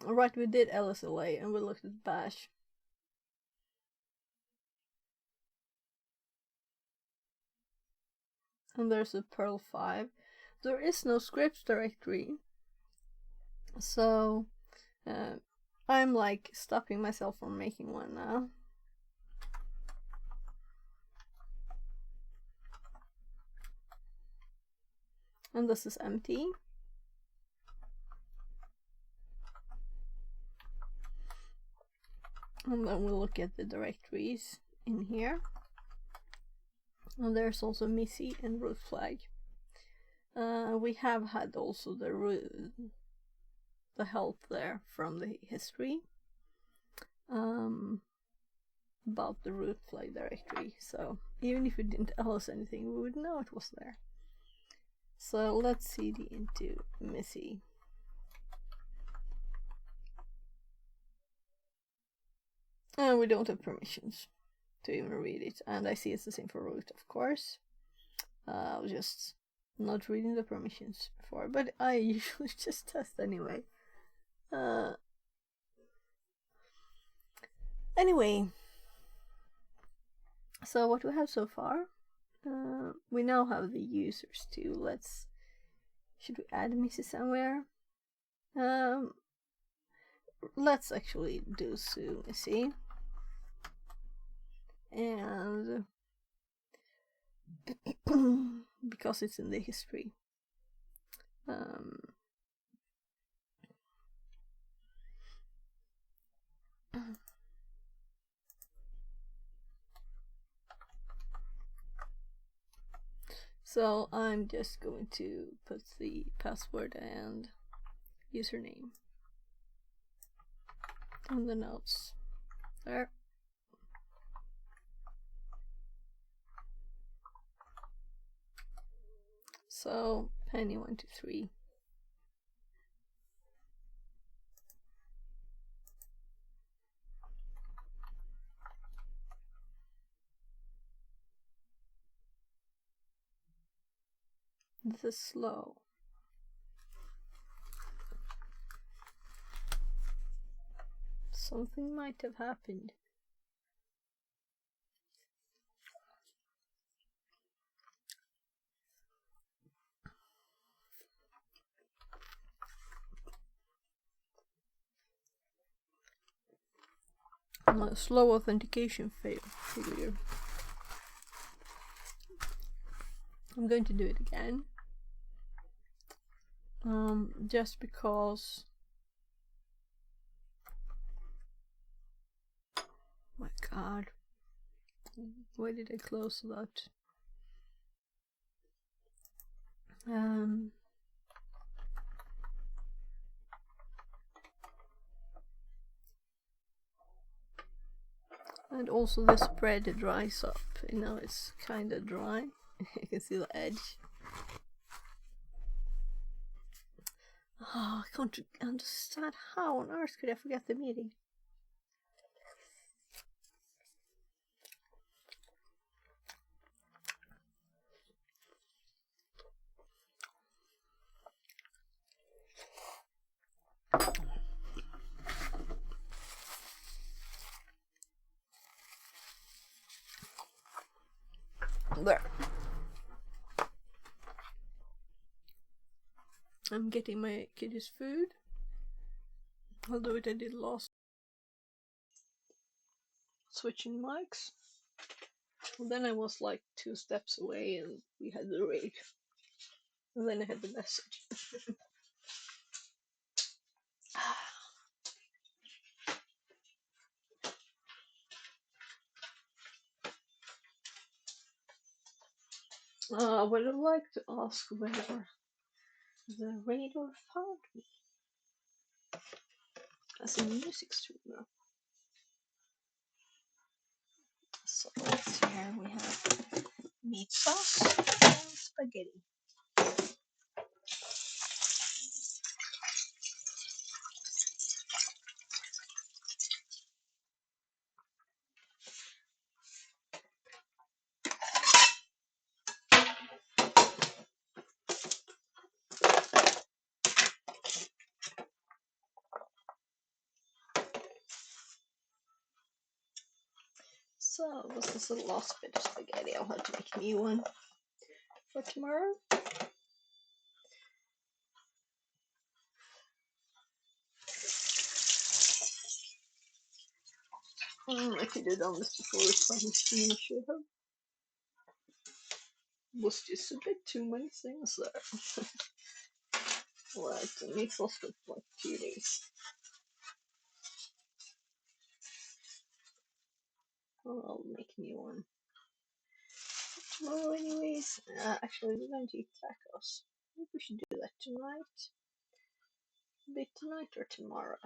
Right, we did LSLA and we looked at bash. And there's a Perl 5. There is no scripts directory. So I'm like stopping myself from making one now. And this is empty. And then we'll look at the directories in here. And there's also Missy and root flag. We have had also the help there from the history about the root flag directory. So even if we didn't tell us anything, we would know it was there. So let's cd into Missy. And we don't have permissions to even read it. And I see it's the same for root, of course. I was just not reading the permissions before, but I usually just test anyway. Anyway, so what we have so far, we now have the users too. Should we add Missy somewhere? Let's actually do Sue Missy. And because it's in the history. So I'm just going to put the password and username in the notes there. So Penny123. This is slow. Something might have happened. A slow authentication failure. I'm going to do it again. Just because. My God. Why did I close that? And also the spread dries up. You know, it's kind of dry. You can see the edge. Oh, I can't understand how on earth could I forget the meeting. There. I'm getting my kitty's food. I'll do what I did last. Switching mics. And then I was like 2 steps away and we had the raid. And then I had the message. I would have liked to ask whether the radar found me as a music streamer. So here we have meat sauce and spaghetti. So, was this the last bit of spaghetti? I'll have to make a new one for tomorrow. I could have done this before we started stream, should have. Was just a bit too many things there. Like, the meat sauce took like 2 days. Well, I'll make a new one tomorrow anyways. Actually, we're going to eat tacos. I think we should do that tonight. Maybe tonight or tomorrow.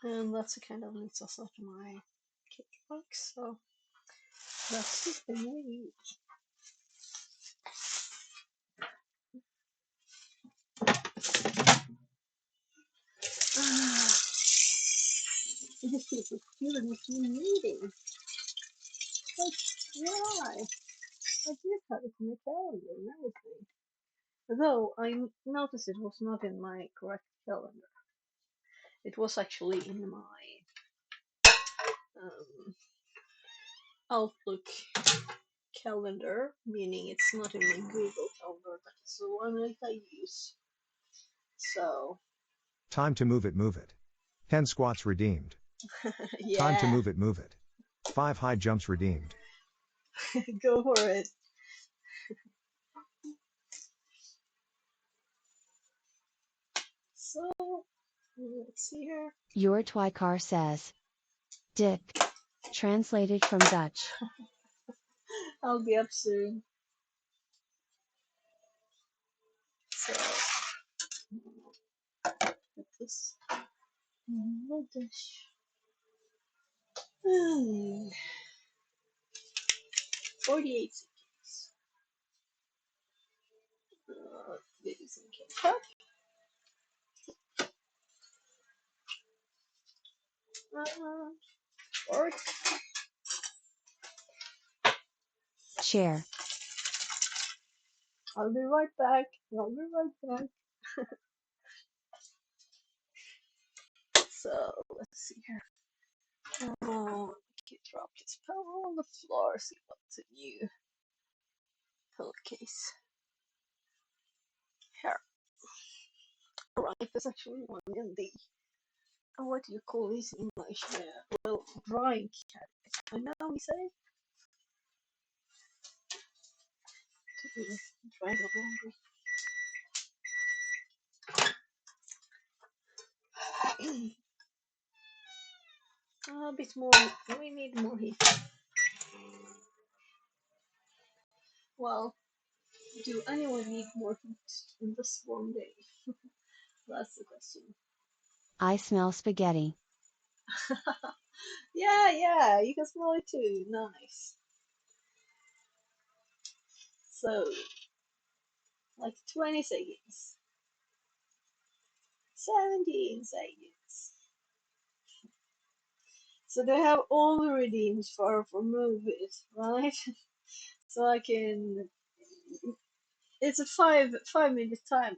And that's the kind of meat sauce that my kid likes, so that's the thing we eat. I just keep feeling this new meeting. Like, why? I did have it in the calendar and everything. Though I noticed it was not in my correct calendar. It was actually in my Outlook calendar, meaning it's not in my Google calendar, but it's the one that I use. So, Time to move it, move it. 10 squats redeemed. yeah. Time to move it, move it. 5 high jumps redeemed. Go for it. So, let's see here. Your Twycar says. Dick. Translated from Dutch. I'll be up soon. So, put this in the dish. 48 seconds. Maybe some ketchup. Fork. Share. I'll be right back. I'll be right back. So, let's see here. Oh, he dropped his pillow on the floor. See what's a new pillowcase. Here. Right, there's actually one in the. Oh, what do you call these in English? Well, drying cabinet. I know we say. Dry the laundry. A bit more. We need more heat. Well, do anyone need more heat in this warm day? That's the question. I smell spaghetti. Yeah, you can smell it too. Nice. So, like 20 seconds. 17 seconds. So they have all the redeems for movies, right? So I can. It's a 5 minute timer.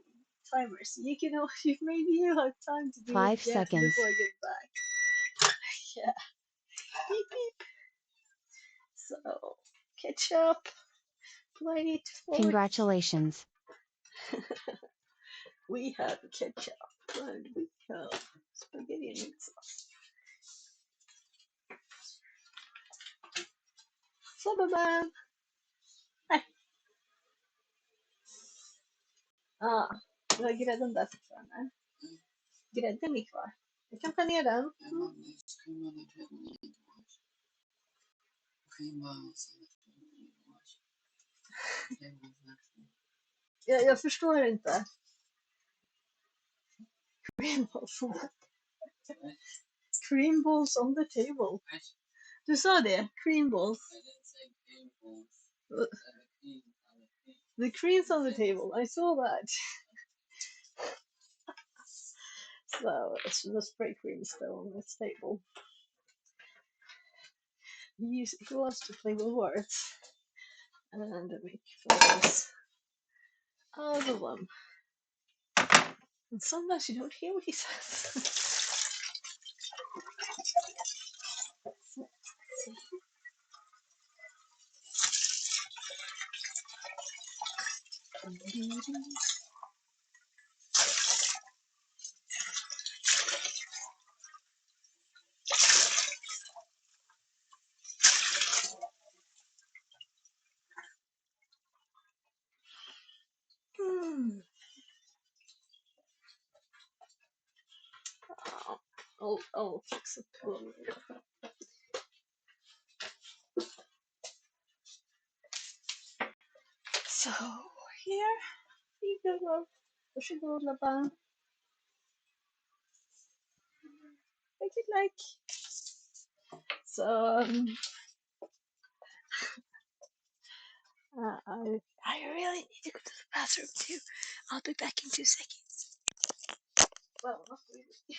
So you can. Maybe you have time to do it 5 again seconds. before I get back. Yeah. Beep beep. So ketchup. Plate. Fork. Congratulations. We have ketchup and we have spaghetti and meat sauce. Flubberman! Nej. Du har grädden där fortfarande. Grädden är kvar. Jag kan ta ner den. Jag förstår inte. Cream balls on the, cream balls on the table. Du sa det? Cream balls. The cream's on the table. I saw that. So the spray cream is still on this table. Use gloves to play with words and make flavors out of them. And sometimes you don't hear what he says. I'll fix it later. So here we go. Varsågod bara. Make it like so. I really need to go to the bathroom too. I'll be back in 2 seconds. Well, not really.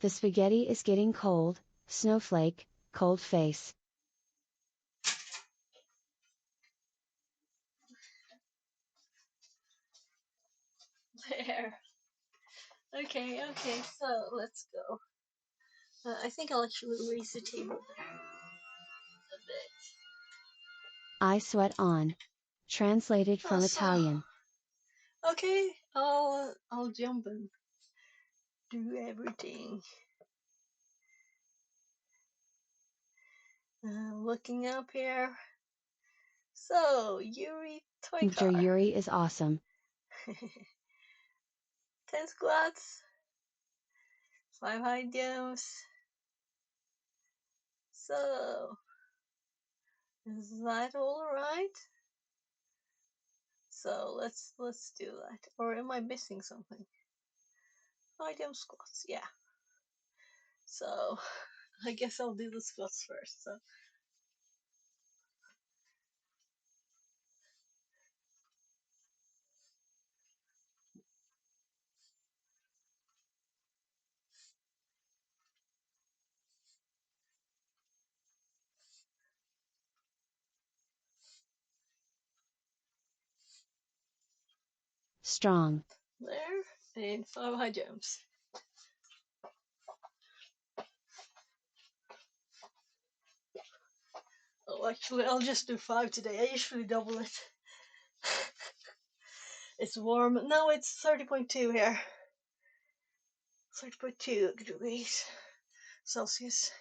The spaghetti is getting cold, snowflake, cold face. There. Okay, so let's go. I think I'll actually raise the table a bit. I sweat on. Translated from Italian. Okay, I'll jump and do everything. Looking up here. So, Yuri toy Mr. car. Yuri is awesome. 10 squats, 5 high jumps. So, is that all right? So let's do that. Or am I missing something? High jump squats, yeah. So I guess I'll do the squats first. So Strong. there, and 5 high jumps. Oh, actually, I'll just do 5 today. I usually double it. It's warm. Now it's 30.2 here. 30.2 degrees Celsius.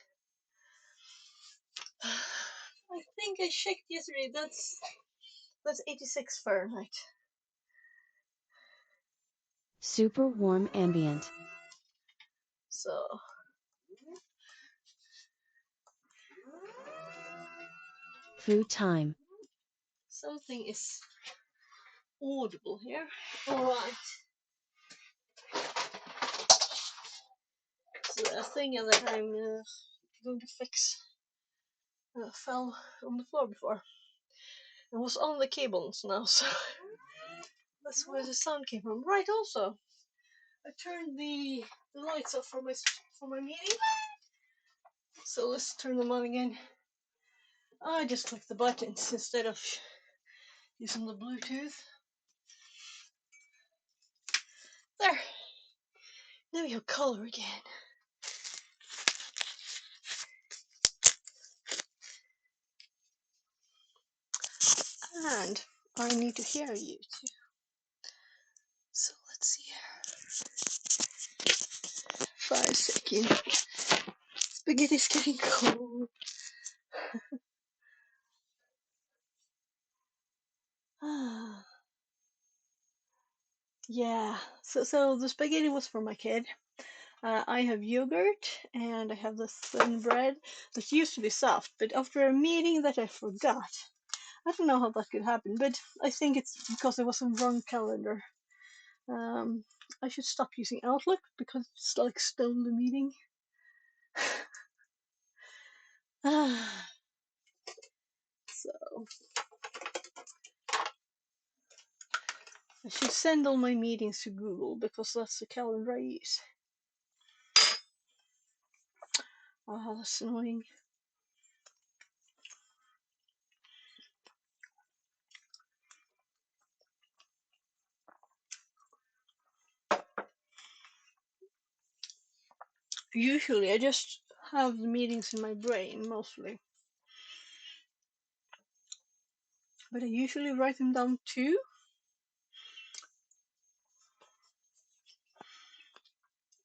I think I checked yesterday. That's 86 Fahrenheit. Super warm ambient. So Food time. something is audible here. Alright. So the thing that I'm going to fix fell on the floor before. It was on the cables now, so that's where the sound came from. Right, also, I turned the lights off for my meeting. So let's turn them on again. I just clicked the buttons instead of using the Bluetooth. There. Now we have color again. And I need to hear you too. So let's see here. 5 seconds. Spaghetti's getting cold. Yeah, so the spaghetti was for my kid. I have yogurt and I have this thin bread that used to be soft, but after a meeting that I forgot. I don't know how that could happen, but I think it's because there was a wrong calendar. I should stop using Outlook because it's like stole the meeting. So I should send all my meetings to Google because that's the calendar I use. Oh, that's annoying. Usually I just have the meetings in my brain mostly. But I usually write them down too.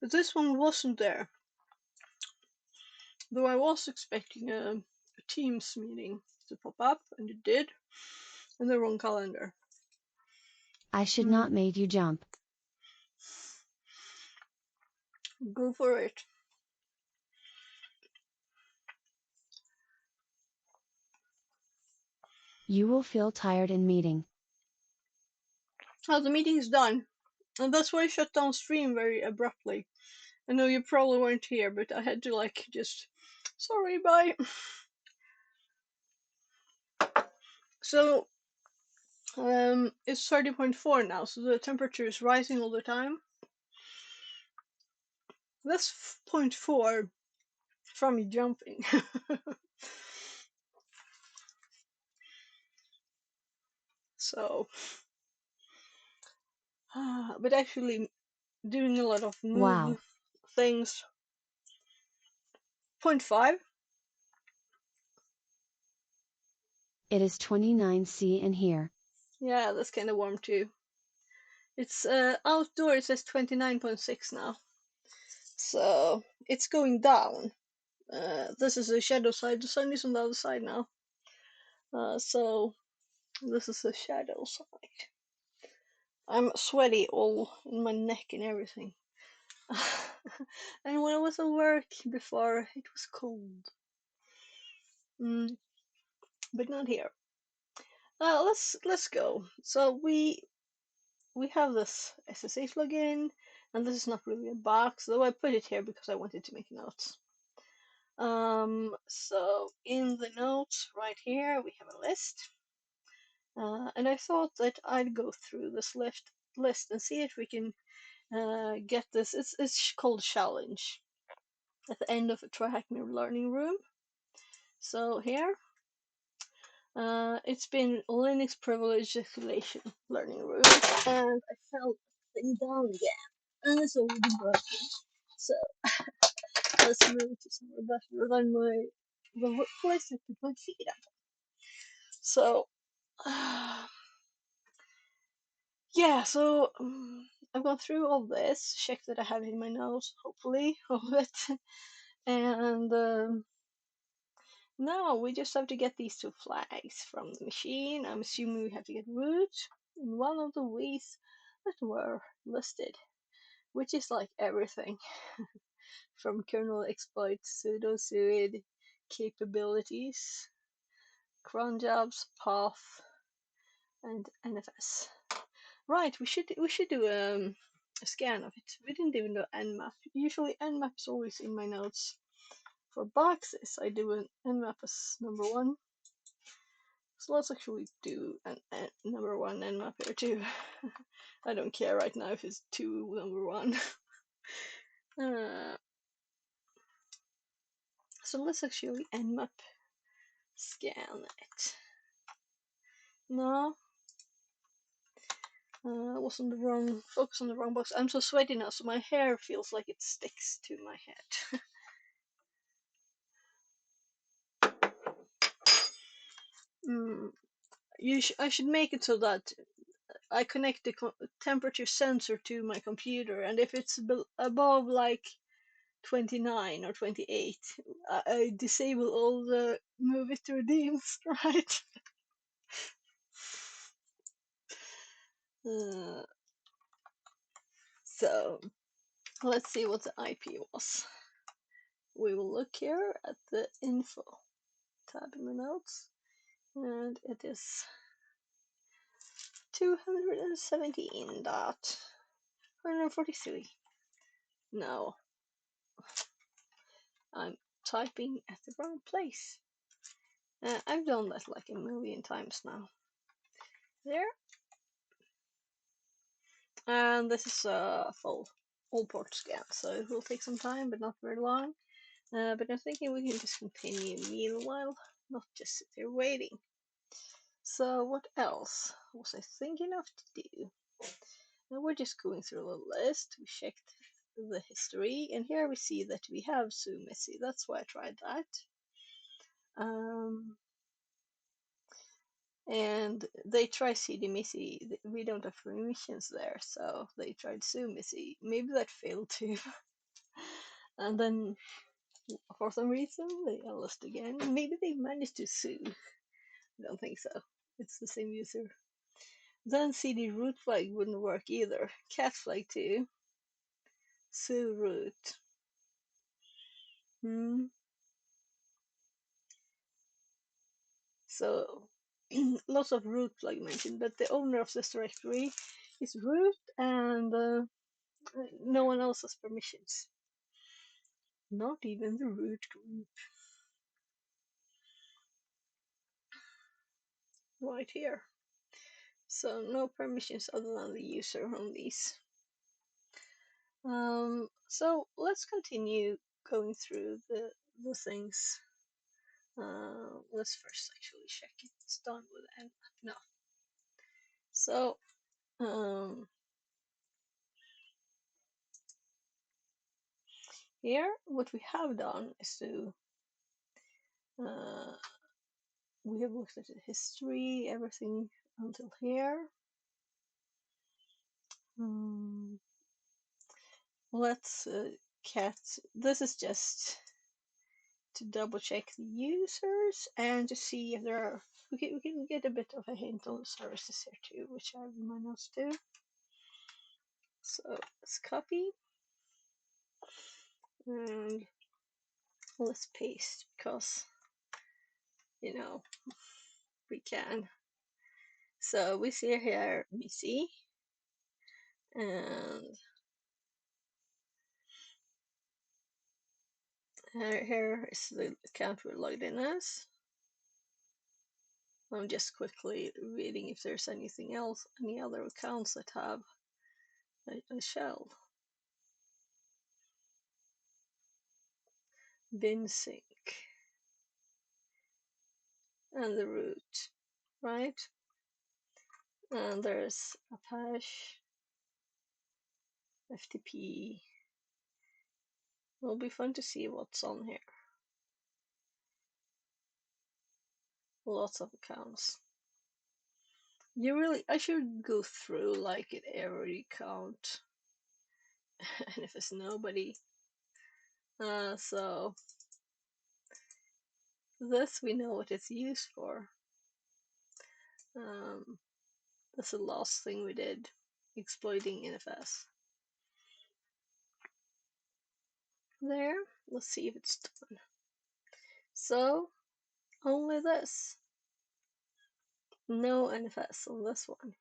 But this one wasn't there. Though I was expecting a Teams meeting to pop up, and it did, in the wrong calendar. I should not made you jump. Go for it. You will feel tired in meeting. Oh, the meeting's done. And that's why I shut down stream very abruptly. I know you probably weren't here, but I had to like just sorry, bye. So it's 30.4 now, so the temperature is rising all the time. That's 0.4 from me jumping. So but actually doing a lot of move Wow. things. 0.5. It is 29°C in here. Yeah, that's kind of warm too. It's outdoor, it says 29.6 now. So it's going down. This is the shadow side. The sun is on the other side now. So this is the shadow side. I'm sweaty all in my neck and everything. And when I was at work before, it was cold. But not here. Let's go. So we have this SSH login, and this is not really a box, though I put it here because I wanted to make notes. So in the notes right here we have a list, and I thought that I'd go through this list and see if we can get this. It's called challenge at the end of a TryHackMe learning room. So here, it's been Linux privilege escalation learning room, and I fell thing down again, and it's already broken. So let's move to somewhere better than the place I put my feet at. So yeah, so I've gone through all this, checked that I have it in my notes, hopefully, all of it, and now we just have to get these 2 flags from the machine. I'm assuming we have to get root in one of the ways that were listed, which is like everything from kernel exploits, sudo-suid, capabilities, cron jobs, path, and NFS. Right, we should do a scan of it. We didn't even do nmap. Usually nmap is always in my notes. For boxes, I do an nmap as number 1. So let's actually do an number 1 nmap here too. I don't care right now if it's 2 number 1. So let's actually nmap scan it. No. Was on the wrong focus on the wrong box. I'm so sweaty now, so my hair feels like it sticks to my head. I should make it so that I connect the temperature sensor to my computer, and if it's above like 29 or 28, I disable all the move it to redeems, right? Uh, so let's see what the IP was. We will look here at the info tab in the notes, and it is 217.143. No, I'm typing at the wrong place. I've done that like a million times now. There. And this is a full all port scan, so it will take some time, but not very long. But I'm thinking we can just continue meanwhile, not just sit here waiting. So what else was I thinking of to do? Now we're just going through the list. We checked the history, and here we see that we have Sue Missy. That's why I tried that. And they try CD Missy. We don't have permissions there, so they tried Sue Missy. Maybe that failed too. And then for some reason they enlist again. Maybe they managed to sue. I don't think so. It's the same user. Then CD root flag wouldn't work either. Cat flag too. Sue root. So lots of root flag mentioned, but the owner of this directory is root, and no one else has permissions. Not even the root group. Right here. So no permissions other than the user on these. So let's continue going through the things. Let's first actually check it's done with n. No. So here what we have done is to we have looked at the history, everything until here. Let's cat. This is just to double check the users and to see if there are. We can get a bit of a hint on the services here too, which I have in my notes too. So let's copy and let's paste because you know we can. So we see here Missy, and here is the account we're logged in as. I'm just quickly reading if there's anything else, any other accounts that have a shell. Bin sync and the root, right? And there's Apache, FTP. It'll be fun to see what's on here. Lots of accounts. I should go through like at every account. And if it's nobody. So this we know what it's used for. That's the last thing we did, exploiting NFS. There, let's see if it's done. So, only this. No NFS on this one.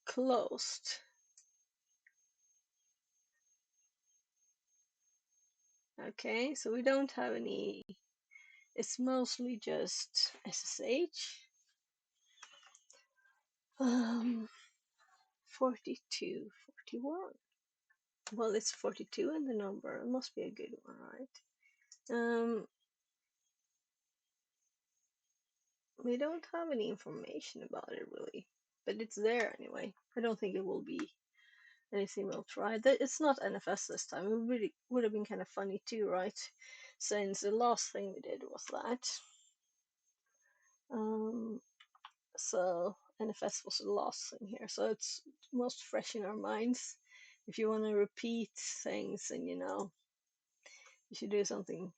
Closed. Okay, so we don't have any. It's mostly just SSH. 42, 41. Well, it's 42 in the number. It must be a good one, right? We don't have any information about it really, but it's there anyway. I don't think it will be anything we'll try. It's not NFS this time. It really would have been kind of funny too, right? since the last thing we did was that. So NFS was the last thing here, so it's most fresh in our minds. If you want to repeat things, and you should do something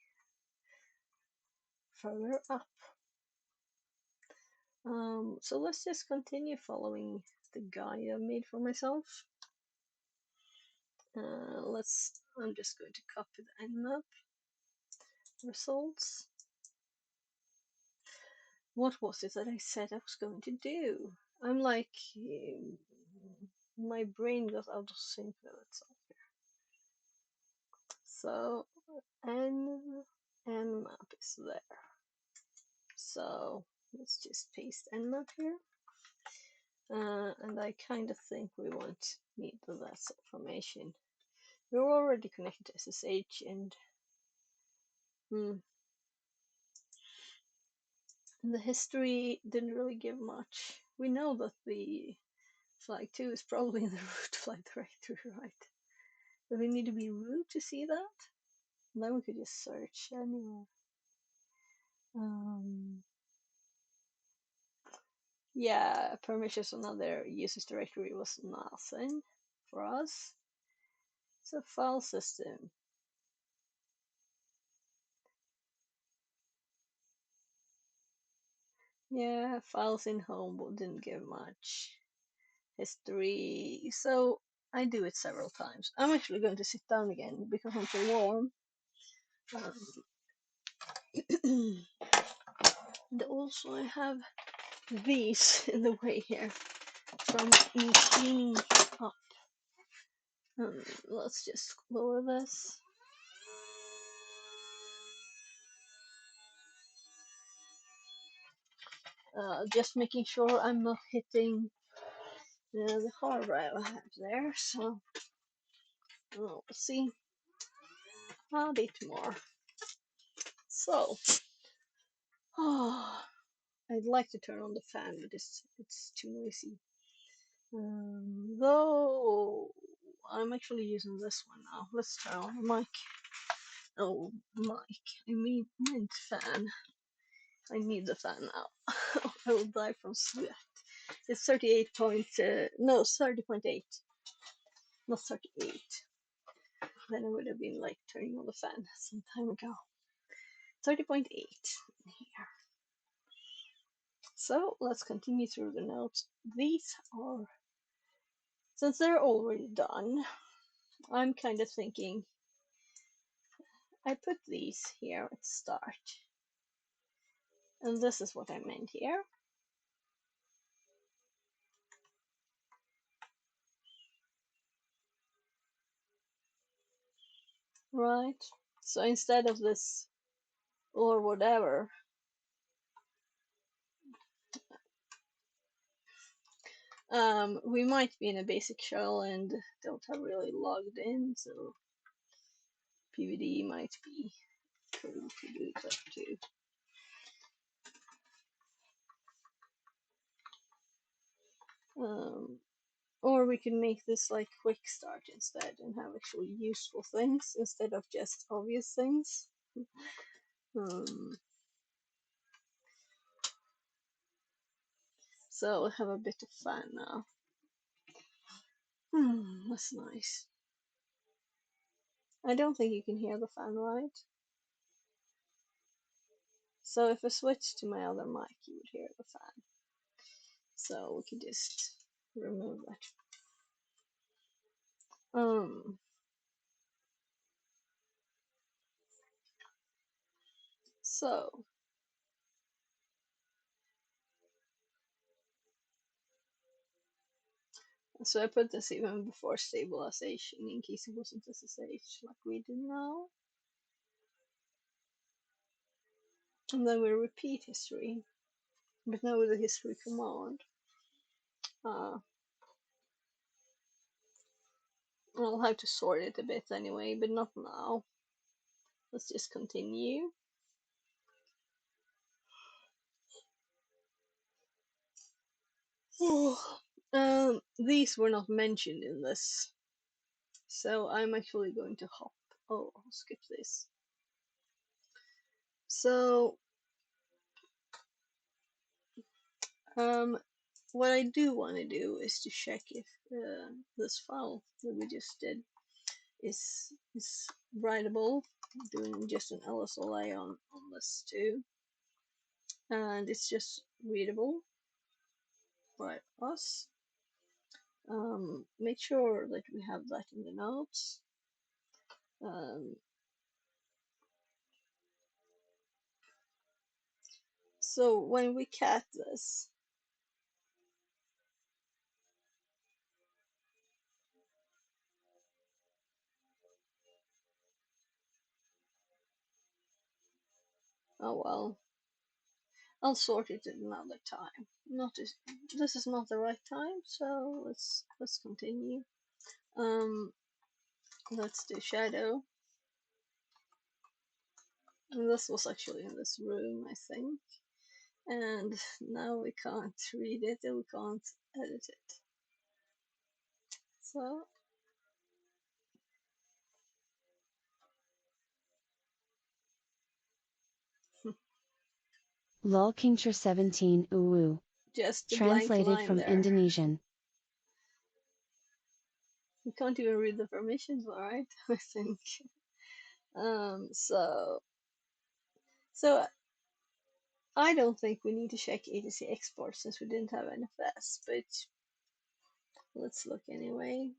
further up. So let's just continue following the guide I made for myself. I'm just going to copy the nmap results. What was it that I said I was going to do? I'm like, my brain goes out of sync with itself here. So nmap is there. So let's just paste nmap here. And I kind of think we won't need that information. We're already connected to SSH, and the history didn't really give much. We know that the flag 2 is probably in the root flag directory, right? Do we need to be root to see that? And then we could just search anywhere. Yeah, permissions on other users directory was nothing for us. So file system. Yeah, files in home didn't give much. History. So I do it several times. I'm actually going to sit down again because I'm so warm. And also I have these in the way here from me cleaning up. Let's just lower this. Just making sure I'm not hitting the hard drive I have there. So we'll see a bit more. So I'd like to turn on the fan, but it's too noisy. Though I'm actually using this one now. Let's turn on the mic. Oh, mic. I meant fan. I need the fan now. I will die from sweat. It's 38 point, no, 30.8. Not 38. Then I would have been like turning on the fan some time ago. 30.8 here. So let's continue through the notes. These are, since they're already done, I'm kind of thinking I put these here at the start. And this is what I meant here. Right? So instead of this or whatever, we might be in a basic shell and don't have really logged in, so PVD might be cool to do that too. Or we can make this like quick start instead and have actually useful things instead of just obvious things. So we'll have a bit of fun now. That's nice. I don't think you can hear the fan, right? So if I switch to my other mic, you would hear the fan. So we could just remove that. So I put this even before stabilization in case it wasn't SSH like we do now. And then we repeat history, but now with the history command. I'll have to sort it a bit anyway, but not now. Let's just continue. These were not mentioned in this, so I'm actually going to hop. Oh, I'll skip this. So what I do want to do is to check if this file that we just did is writable. I'm doing just an LSLA on this too, and it's just readable by us. Make sure that we have that in the notes. So when we cat this, oh well, I'll sort it another time. Not this is not the right time, so let's continue. Let's do shadow. And this was actually in this room, I think. And now we can't read it and we can't edit it. So Lol Kingture 17 Uwu. just a blank Translated line from there. Indonesian. You can't even read the permissions, right? I think. So I don't think we need to check etc export since we didn't have NFS, but let's look anyway,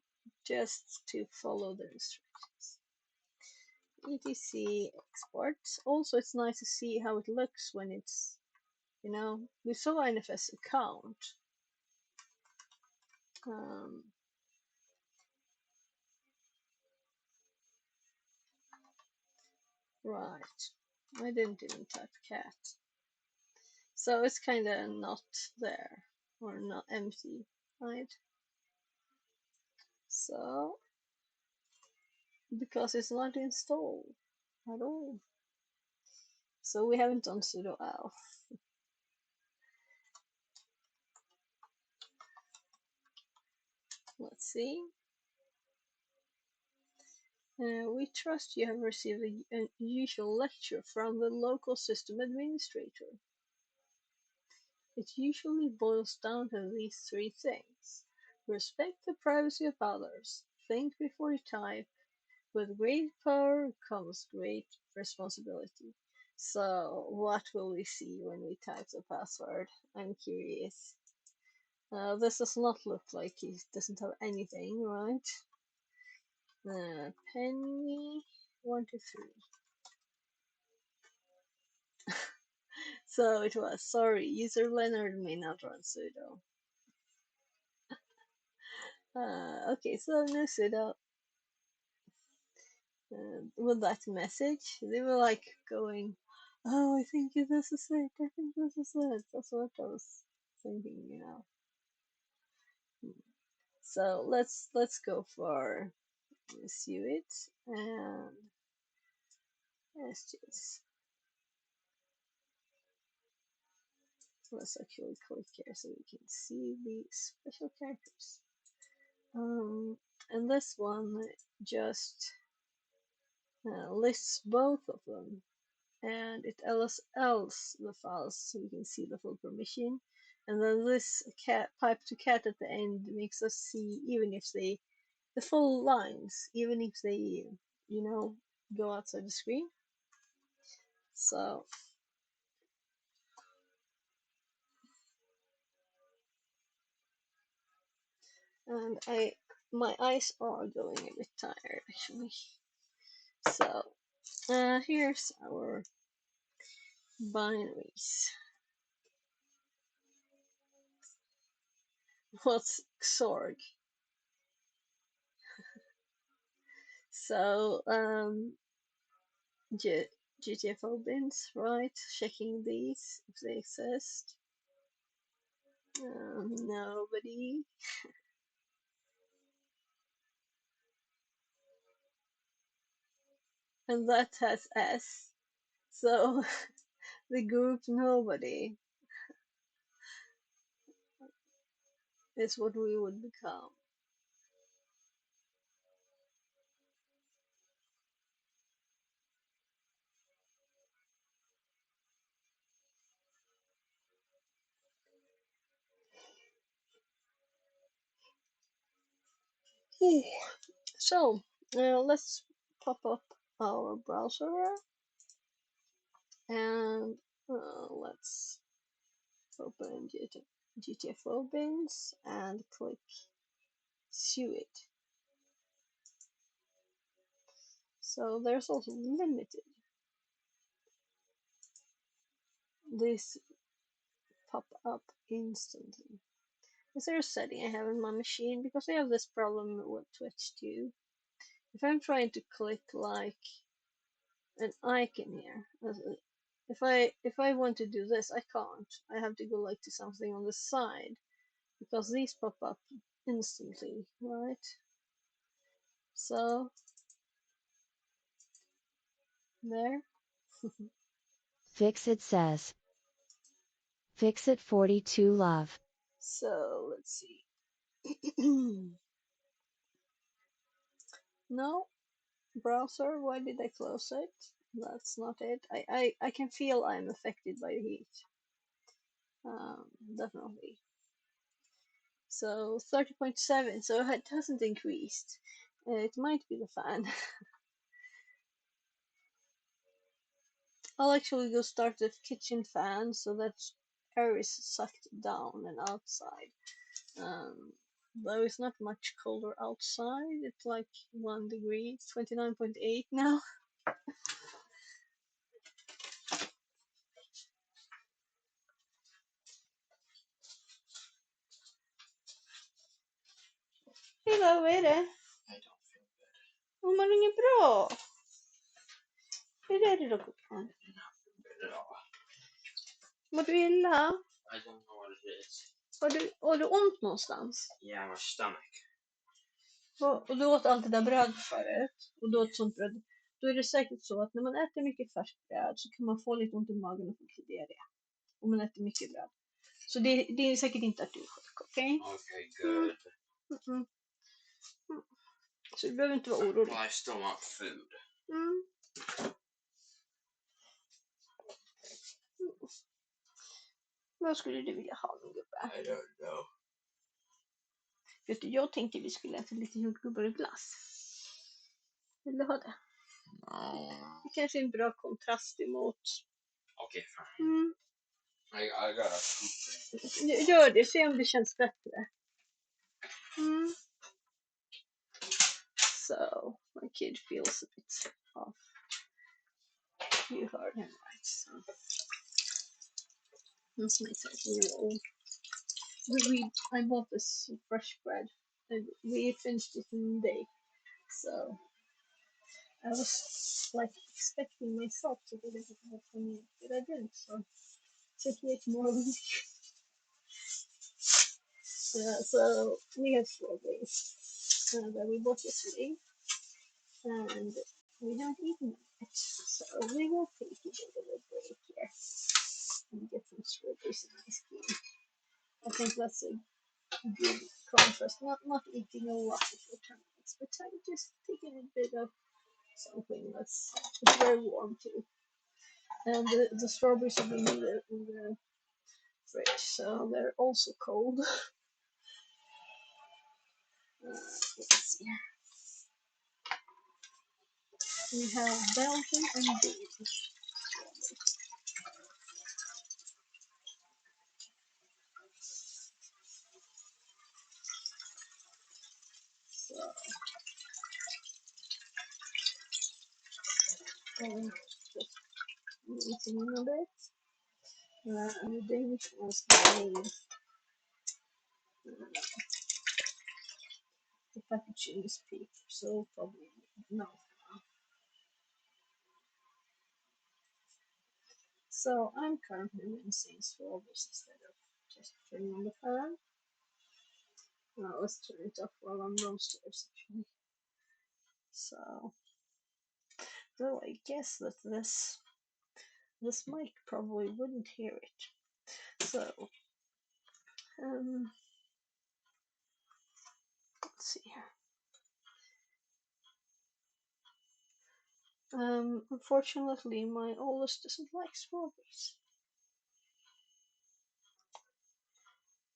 just to follow the instructions. etc export. Also, it's nice to see how it looks when it's, you know, we saw NFS account. Right. I didn't even type cat. So it's kind of not there, or not empty, right? So, because it's not installed at all. So we haven't done sudo alf. Let's see. We trust you have received a usual lecture from the local system administrator. It usually boils down to these three things. Respect the privacy of others. Think before you type. With great power comes great responsibility. So, what will we see when we type the password? I'm curious. This does not look like it doesn't have anything, right? Penny 123. So it was, sorry, user Leonard may not run sudo. Okay, so no sudo. With that message, they were like going, oh, I think this is it, I think this is it. That's what I was thinking, you know. So let's go for Suit and let's actually click here so we can see the special characters. And this one just lists both of them, and it else the files so we can see the full permission. And then this cat pipe to cat at the end makes us see even if the full lines, even if they, you know, go outside the screen. So and my eyes are going a bit tired actually. So here's our binaries. What's Xorg? So GTFO bins, right? Checking these if they exist. Nobody. And that has S. So the group nobody is what we would become. Ooh. So let's pop up our browser and let's open GTFO bins and click Suite. So there's also limited. This pop up instantly. Is there a setting I have in my machine? Because I have this problem with Twitch too. If I'm trying to click like an icon here, if I want to do this, I can't. I have to go like to something on the side because these pop up instantly, right? So there. Fix It says. Fix It 42 love. So let's see. No, browser, why did I close it? That's not it. I can feel I'm affected by the heat. Definitely. So 30.7, so it hasn't increased. It might be the fan. I'll actually go start the kitchen fan so that air is sucked down and outside. Though it's not much colder outside, it's like 1 degree, 29.8 now. Hej, vad är det? Oh, mår inget bra? Hur är det då, Gubban? Mår du illa? I don't know what it is. Har du ont någonstans? Yeah, my stomach. Och du åt allt det där bröd förut? Och du åt sånt bröd? Då är det säkert så att när man äter mycket färskt bröd så kan man få lite ont i magen och få diarré. Om man äter mycket bröd. Så det är säkert inte att du är sjuk, okej? Okay, good. Mm. Så du behöver inte vara orolig. Well, I still want food. Vad skulle du vilja ha, min gubbe? I don't know. Vet du, jag tänkte vi skulle äta lite jordgubbar och glass. Vill du ha det? No. Det kanske är en bra kontrast emot. Okay, fine. I gotta poop. Gör det, se om det känns bättre. So, my kid feels a bit off. You heard him right, so. This makes it really old. I bought this fresh bread. And we finished it in a day. So, I was like expecting myself to get it from you, but I didn't, so it took yet more week. So, we have strawberries that we bought yesterday. And we haven't eaten it, so we will take a little break here and get some strawberries and ice cream. I think that's a good contrast. Not eating a lot for 10 minutes, but just taking a bit of something that's it's very warm too. And the strawberries have been in the fridge, so they're also cold. Let's see. We have Belgian and Danish. So, just eating a little bit. And the Danish was made. The packaging is paper, so probably no. So I'm currently rinsing strawberries instead of just turning on the fan. Now let's turn it off while I'm downstairs actually. So, though I guess that this mic probably wouldn't hear it. So, let's see here. Unfortunately, my oldest doesn't like strawberries.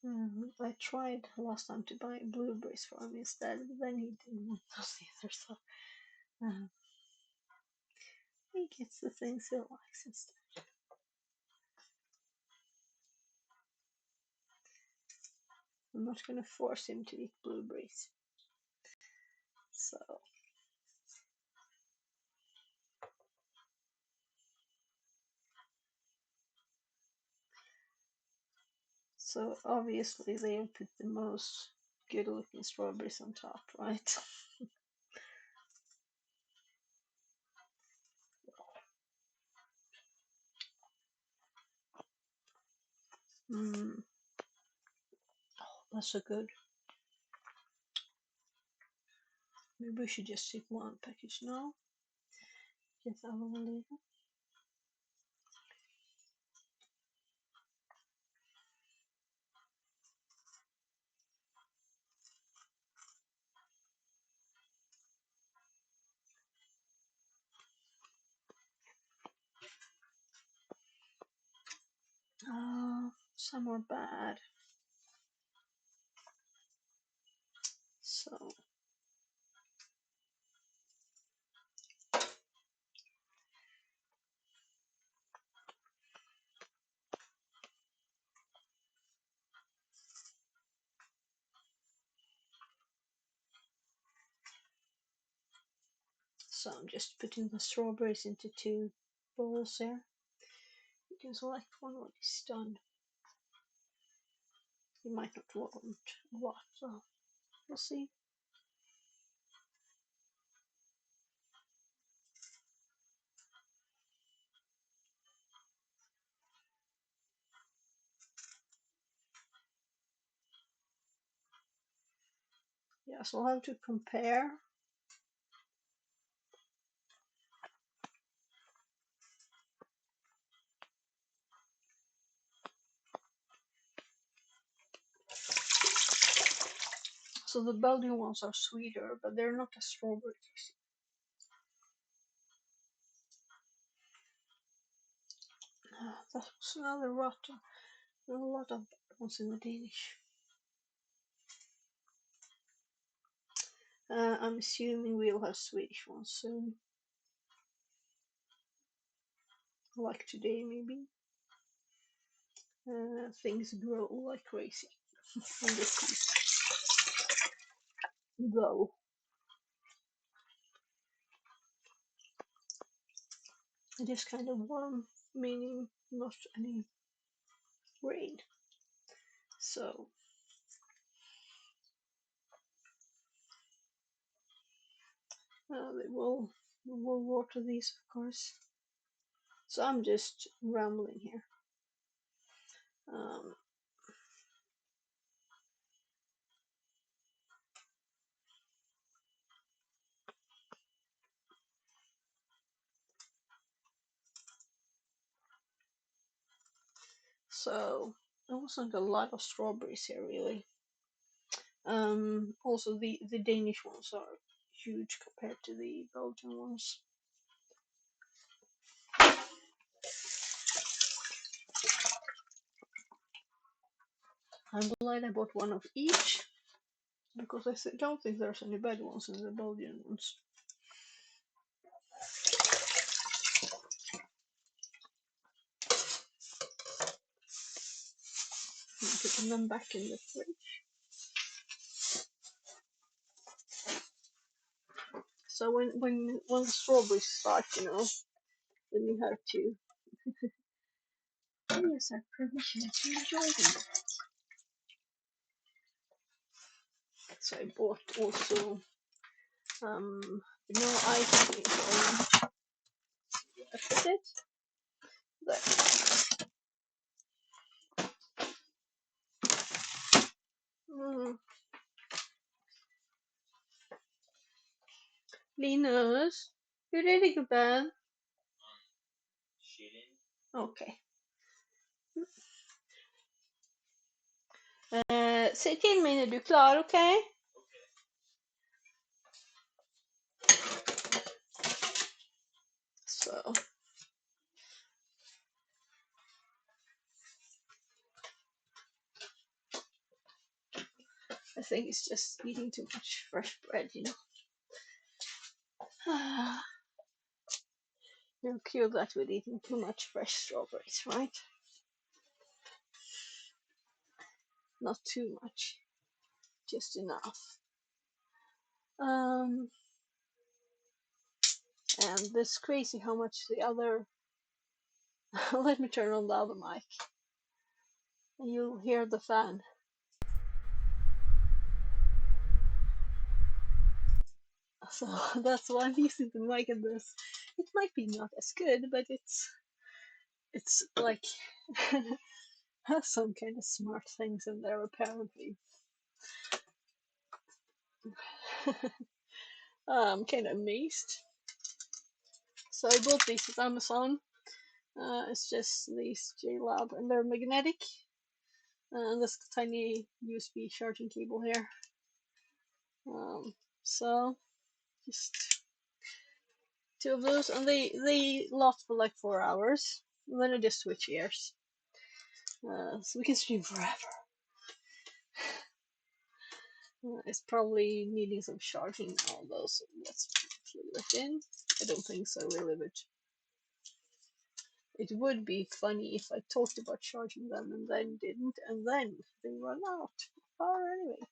I tried last time to buy blueberries for him instead, but then he didn't want those either, so he gets the things he likes instead. I'm not gonna force him to eat blueberries. So obviously they put the most good looking strawberries on top, right? Oh, that's so good. Maybe we should just take one package now. Yes, I will leave it. Some are bad. So I'm just putting the strawberries into 2 bowls here. You can select one when it's done. You might not want a lot, so we'll see. Yeah, so I'll have to compare. So the Belgian ones are sweeter, but they're not as strawberry. That was another rotten. There are a lot of bad ones in the Danish. I'm assuming we'll have Swedish ones soon. Like today, maybe. Things grow like crazy in the sea. Though it is kind of warm, meaning not any rain. So we'll water these, of course. So I'm just rambling here. Um, so there wasn't a lot of strawberries here, really. Also, the Danish ones are huge compared to the Belgian ones. I'm glad I bought one of each, because I don't think there's any bad ones in the Belgian ones. I'm putting them back in the fridge. So when the strawberries start, then you have to give yourself permission to enjoy them. So I bought also ice cream. So I put it there. Linus, hur är det gubben? Okej. Säg till mig när du är klar, okej? Så. think it's just eating too much fresh bread, you know. You cure that with eating too much fresh strawberries, right? Not too much, just enough. And it's crazy how much the other. Let me turn on the other mic, and you'll hear the fan. So that's why I'm using the mic in this. It might be not as good, but it's like has some kind of smart things in there apparently. I'm kind of amazed. So I bought these at Amazon. It's just these JLab, and they're magnetic. This tiny USB charging cable here. So just two of those, and they last for like 4 hours. And then I just switch ears, so we can stream forever. It's probably needing some charging although, so let's plug it in. I don't think so really, but it would be funny if I talked about charging them and then didn't, and then they run out of power anyway.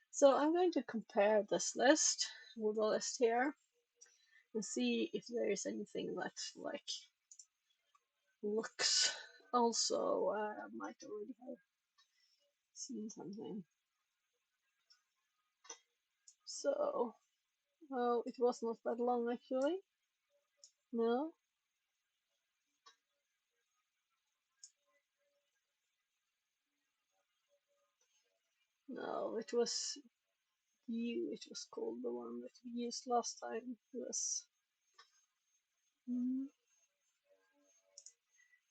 So I'm going to compare this list with the list here and see if there is anything that like looks. Also, I might already have seen something. So, well, it was not that long actually. No. No, it was you. It was called the one that we used last time. Yes.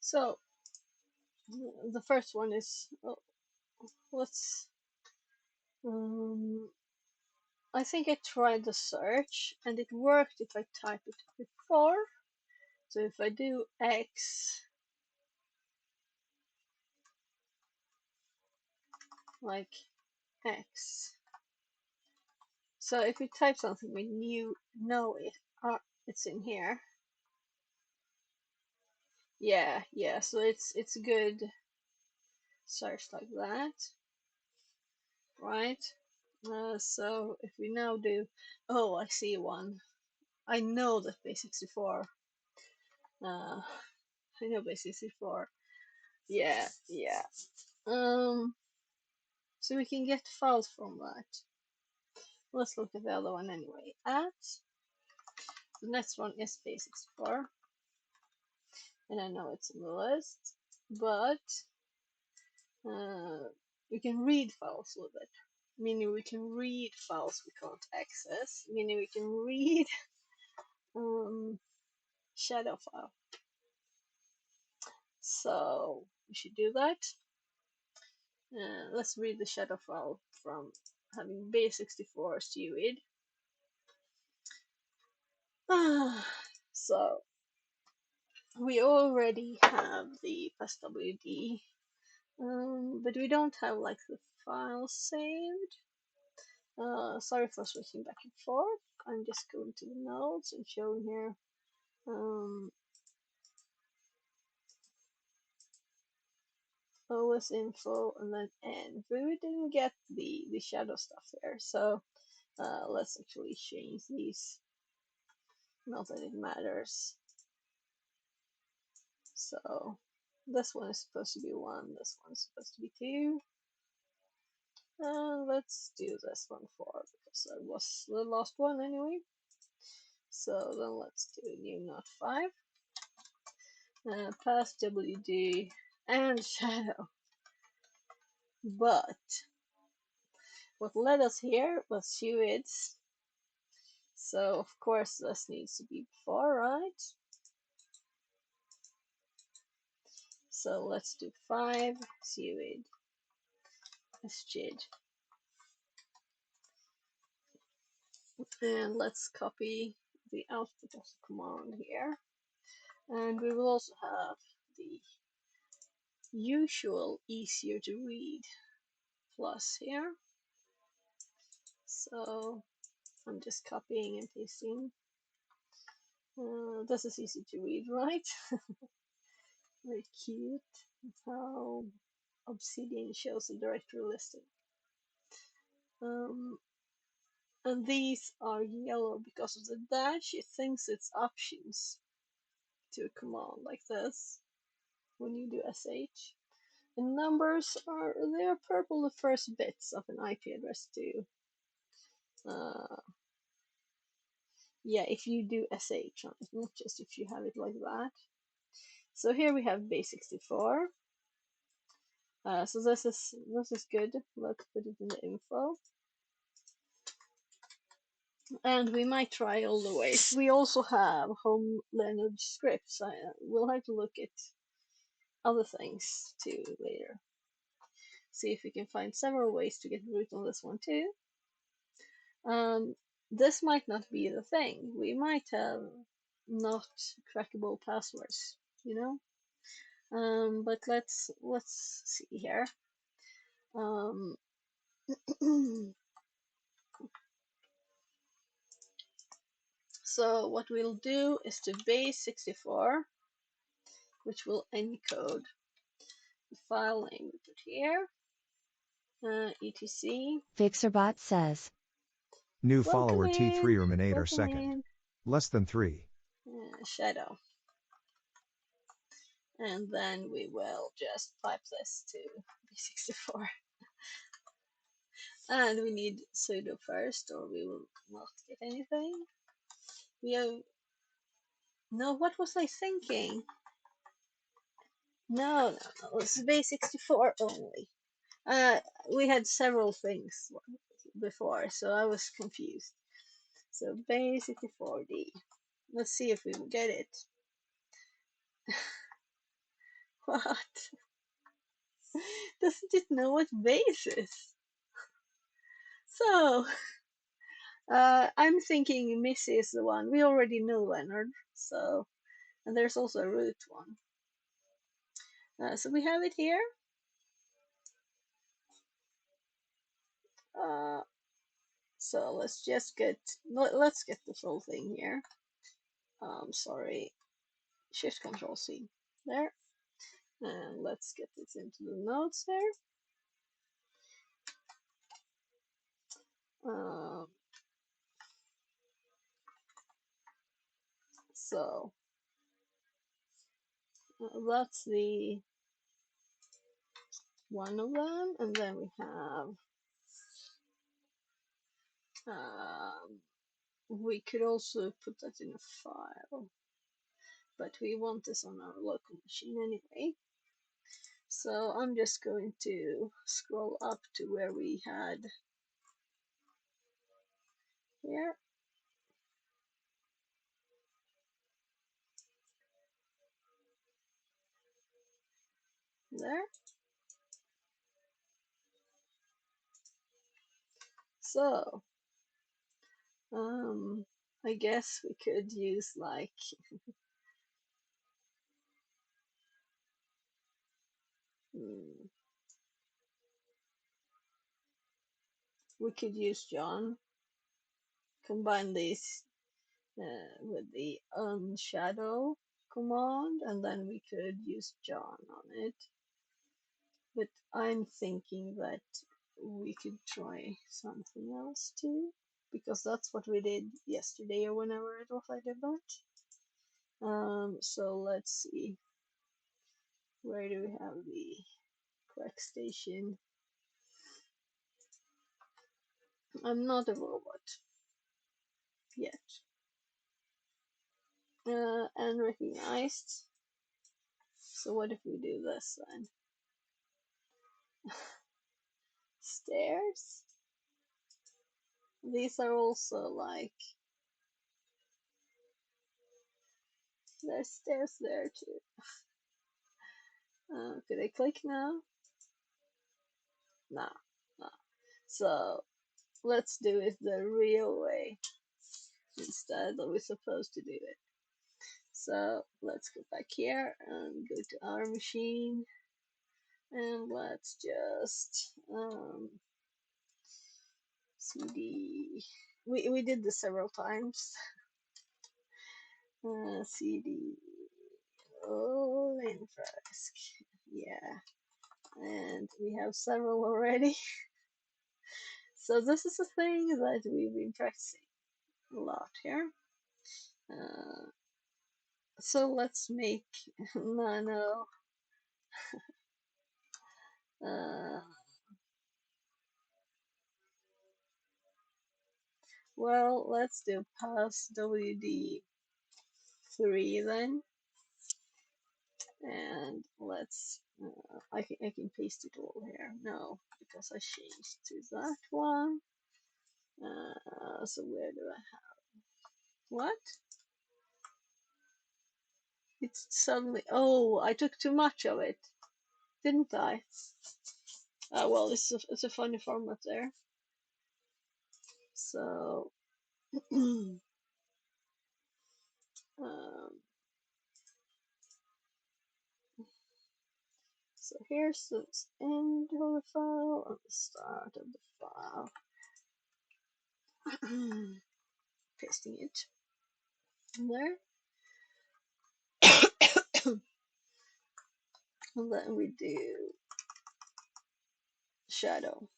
So the first one is let's. I think I tried the search and it worked if I type it before. So if I do X, like X. So if you type something when you know it, it's in here. Yeah, yeah. So it's a good search like that, right? So if we now do, oh, I see one. I know that base64. I know base64. Yeah, yeah. So we can get files from that. Let's look at the other one anyway. The next one is base64, and I know it's in the list, but we can read files with it. Meaning we can read files we can't access. Meaning we can read shadow file. So we should do that. Let's read the shadow file from having base64 stewed. So we already have the passwd, but we don't have like the file saved. Sorry for switching back and forth. I'm just going to the notes and showing here. OS info and then N. We didn't get the shadow stuff there, so let's actually change these. Not that it matters. So this one is supposed to be 1, this one is supposed to be 2. Let's do this one 4 because that was the last one anyway. So then let's do new not 5. Pass WD and shadow. But what led us here was Shuids. So of course this needs to be before, right? So let's do 5 Shuid SJID. And let's copy the output of the command here. And we will also have the usual easier to read plus here. So I'm just copying and pasting. This is easy to read, right? Very cute. How Obsidian shows a directory listing. And these are yellow because of the dash. It thinks it's options to a command like this when you do sh. And numbers they're purple, the first bits of an IP address too. Yeah, if you do sh on it, not just if you have it like that. So here we have base64. So this is good. Let's put it in the info. And we might try all the ways. We also have home language scripts. We'll have to look at other things too later. See if we can find several ways to get root on this one too. This might not be the thing. We might have not crackable passwords, you know. But let's see here. So what we'll do is to base64, which will encode the file name we put here, etc. Fixerbot says. New Welcome follower in. T3 Erminator Welcome second. in. Less than 3. Shadow. And then we will just pipe this to b64. And we need sudo first, or we will not get anything. We have... No, what was I thinking? No, it's base64 only. We had several things before, so I was confused. So base64d. Let's see if we will get it. What? Doesn't it know what base is? So, I'm thinking Missy is the one. We already know Leonard, so, and there's also a root one. So we have it here. So let's just let's get the full thing here. Sorry, Shift Control C there, and let's get this into the notes there. So that's the one of them, and then we have we could also put that in a file, but we want this on our local machine anyway. So I'm just going to scroll up to where we had here. There. So, I guess we could use like we could use John, combine these with the unshadow command, and then we could use John on it. But I'm thinking that we could try something else too, because that's what we did yesterday or whenever it was I did that. So let's see. Where do we have the crack station? I'm not a robot yet. And recognized. So what if we do this then? Stairs? These are also like, there's stairs there too. Could I click now? Nah, nah. So let's do it the real way instead that we're supposed to do it. So let's go back here and go to our machine, and let's just CD. We did this several times. CD. Oh, Linfrask. Yeah. And we have several already. So this is a thing that we've been practicing a lot here. So let's make nano. Well, let's do pass WD3 then, and let's. I can paste it all here. No, because I changed to that one. So where do I have what? It's suddenly. Oh, I took too much of it, didn't I? Well, it's a funny format there. So. So here's the end of the file and the start of the file. Pasting it in there. And then we do shadow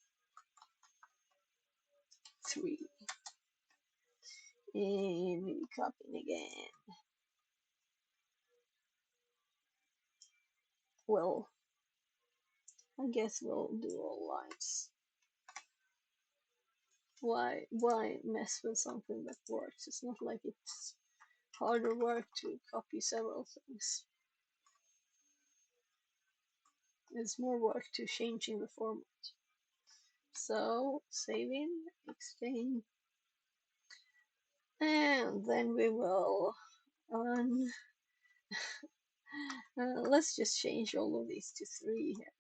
3. And maybe copying again. Well, I guess we'll do all lines. Why mess with something that works? It's not like it's harder work to copy several things. It's more work to changing the format. So saving, explain, and then we will let's just change all of these to 3 here.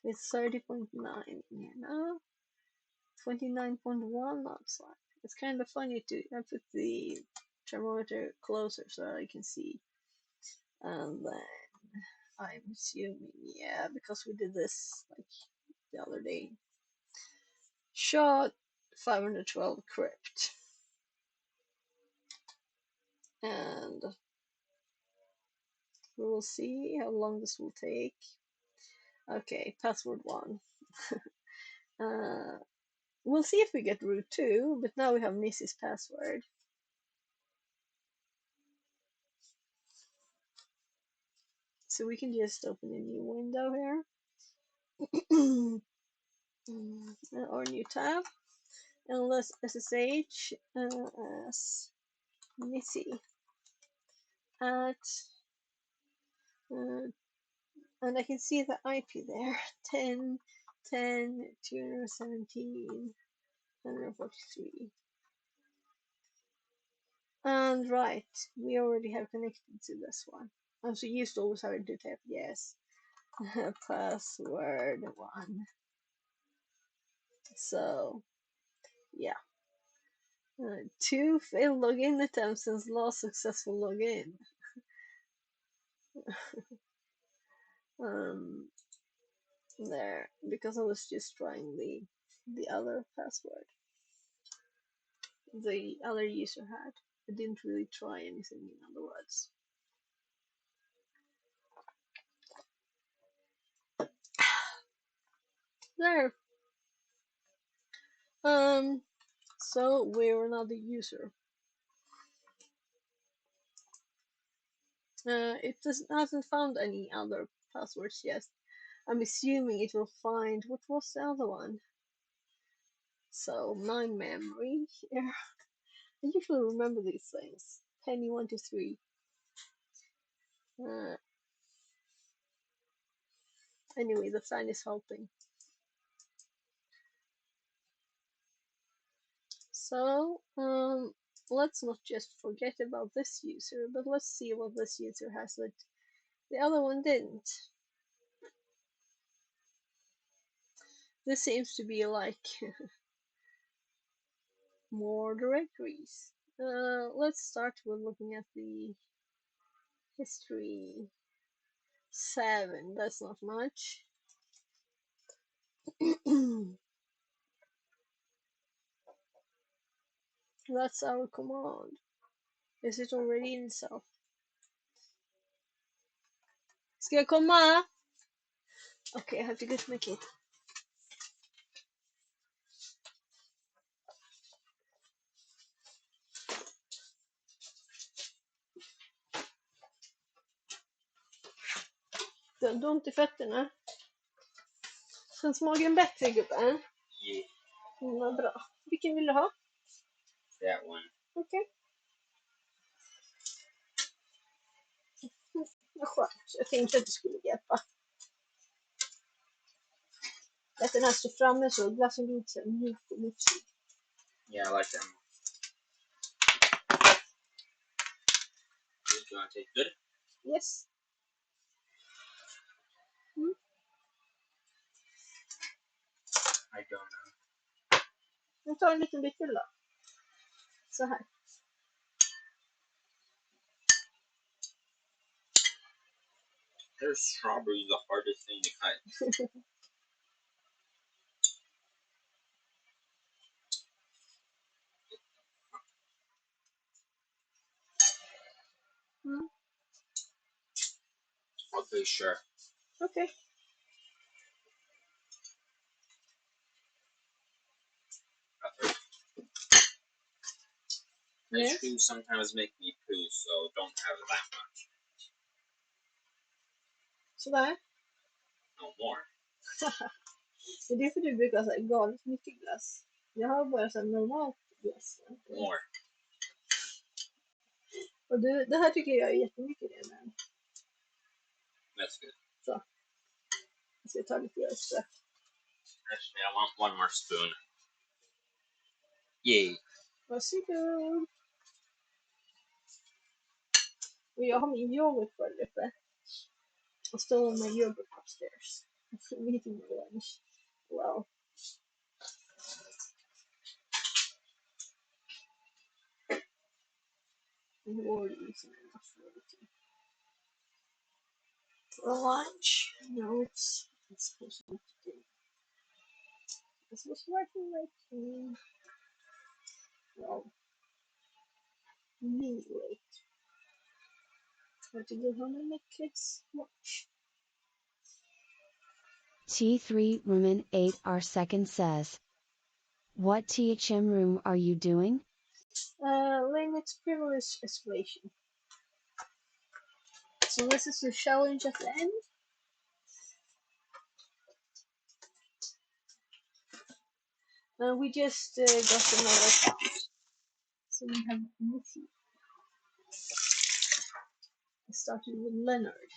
It's 30.9 in here now. 29.1 outside. It's kind of funny to put the thermometer closer so I can see. And then I'm assuming, yeah, because we did this like the other day. Shot 512 crypt. And we will see how long this will take. Okay, password 1. We'll see if we get root 2, but now we have Missy's password. So we can just open a new window here. Or new tab. And let's SSH as Missy at and I can see the IP there 10 10 217 143. And right, we already have connected to this one. I'm so used to always having to type yes. Password 1. So, yeah. 2 failed login attempts since last successful login. There, because I was just trying the other password the other user had. I didn't really try anything in other words. There. So we're another user. It hasn't found any other passwords yet. I'm assuming it will find what was the other one. So my memory here. I usually remember these things. Penny 1 to 3. Anyway, the fan is helping. So let's not just forget about this user, but let's see what this user has that the other one didn't. This seems to be like more directories. Let's start with looking at the history. 7, that's not much. That's our command. Is it already in self? Ska jag komma? Okay, I have to go to my kid. Du har ont i fötterna. Känns magen bättre, gubben? Yeah. Vad bra. Vilken vill du ha? That one. Okej. Vad skönt. Jag tänkte att det skulle hjälpa. Att den här står framme så glassen blir lite mjuk och mufsig. Yeah, I like them. Do you want to take good? Yes. Mm. I don't know. Jag tar en liten bit till då. Så här. There's strawberries the hardest thing to cut. Mm. Okay, sure. Okej. My Yes. shoes sometimes make me poo, so don't have that much. Sådär. No more. Det är för du brukar ha galet mycket glass. Jag har bara så normalt glass. More. Och det här tycker jag är jättemycket det med. That's good. Så. Jag ska ta lite extra. Actually, I want one more spoon. Yay. Varsågod. Och jag har min yoghurt kvar uppe. I stole my yogurt upstairs. I'm eating my lunch. Wow. I'm already eating enough for lunch. Notes. It's supposed to do. This was working like well, really late. I have to go home and make kids lunch. T3 Rumen 8R2 says, what THM room are you doing? Linux privilege escalation. So this is the challenge at the end. We just got another account. So we have Missy. I started with Leonard.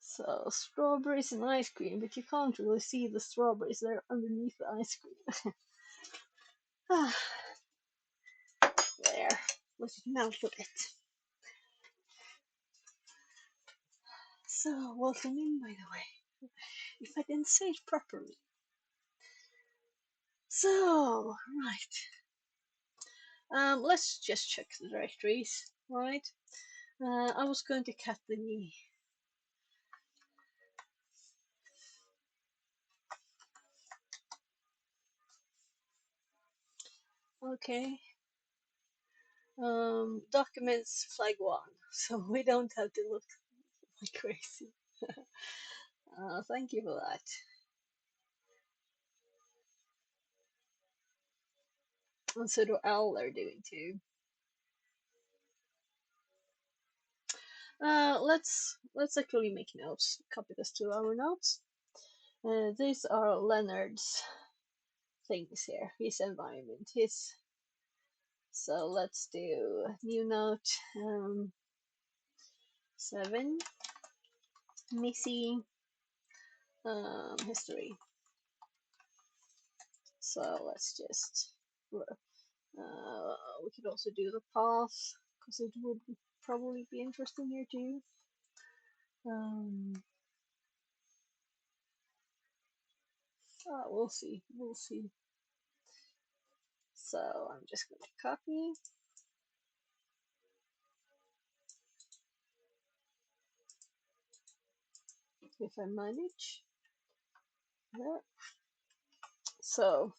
So strawberries and ice cream, but you can't really see the strawberries, they're underneath the ice cream. There, let it melt a bit. So, welcome in, by the way, if I didn't say it properly. So, right. Let's just check the directories, right? I was going to cut the knee. Okay. Documents flag 1, so we don't have to look like crazy. Thank you for that. And so do L are doing too. Let's actually make notes. Copy this to our notes. These are Leonard's things here. His environment. So let's do new note 7. Missy history. So let's just we could also do the path because it would probably be interesting here too. We'll see. We'll see. So I'm just going to copy. If I manage. There. So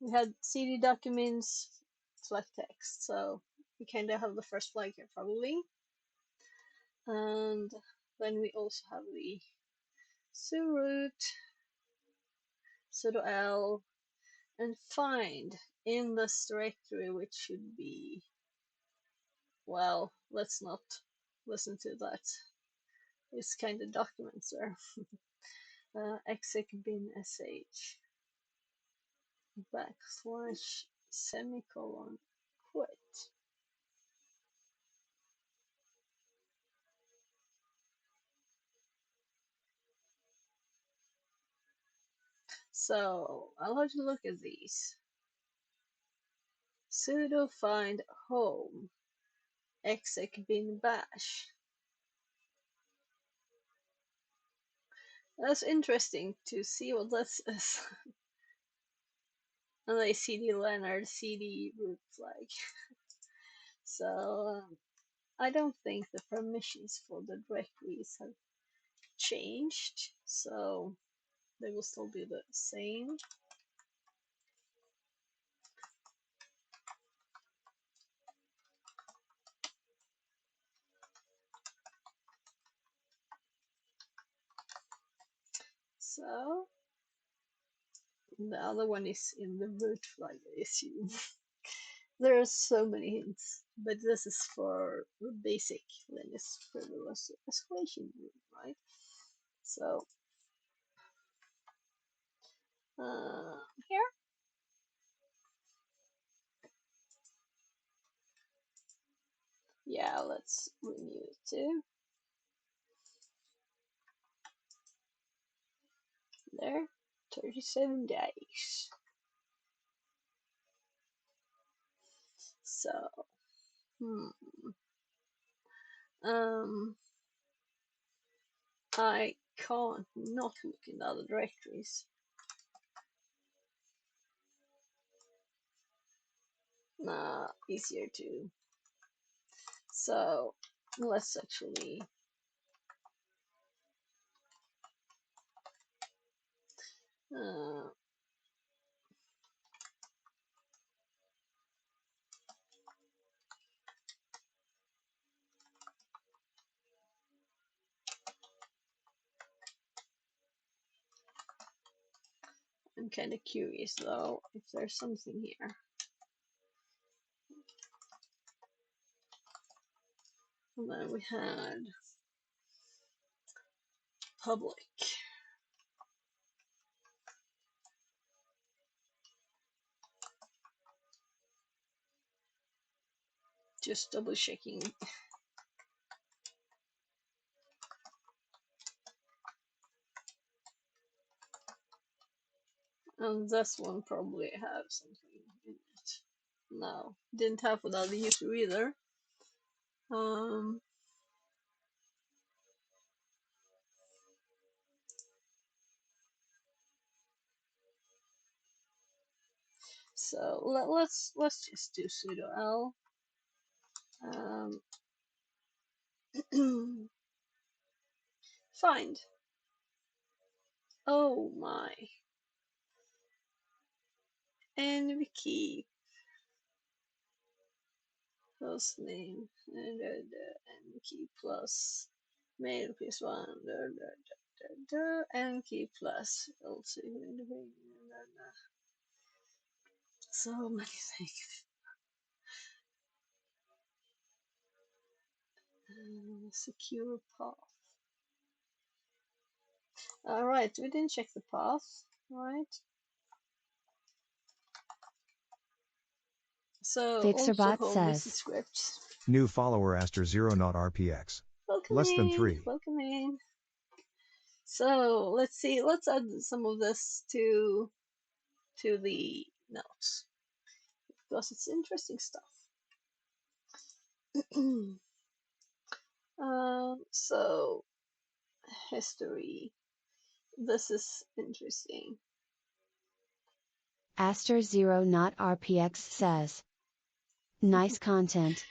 we had CD documents, select text. So we kind of have the first flag here probably. And then we also have the sudo root, sudo l, and find in this directory, which should be, well, let's not listen to that. It's kind of documents there. Exec bin sh backslash semicolon quit. So I'll have to look at these. Sudo find home exec bin bash. That's interesting to see what this is. And they cd Leonard, cd root flag. So I don't think the permissions for the directories have changed, so they will still be the same. So the other one is in the root flag, I assume. There are so many hints, but this is for the basic Linux privilege escalation room, right? So here, yeah, let's renew it too. There, 37 days. So, I can't not look in the other directories. Nah, easier to. So, let's actually I'm kind of curious though if there's something here. And then we had public. Just double checking. And this one probably have something in it. No, didn't have without the user either. So let's just do sudo l. Find. Oh my. And we keep host name and key plus mail plus one and key plus also so many things. Secure path. Alright, we didn't check the path, right? So Fixerbot also home is the says, script. New follower Aster 0 not RPX. Welcome Less than in, 3. welcome in. So let's see, let's add some of this to the notes because it's interesting stuff. So history. This is interesting. Aster0 not RPX says, nice content.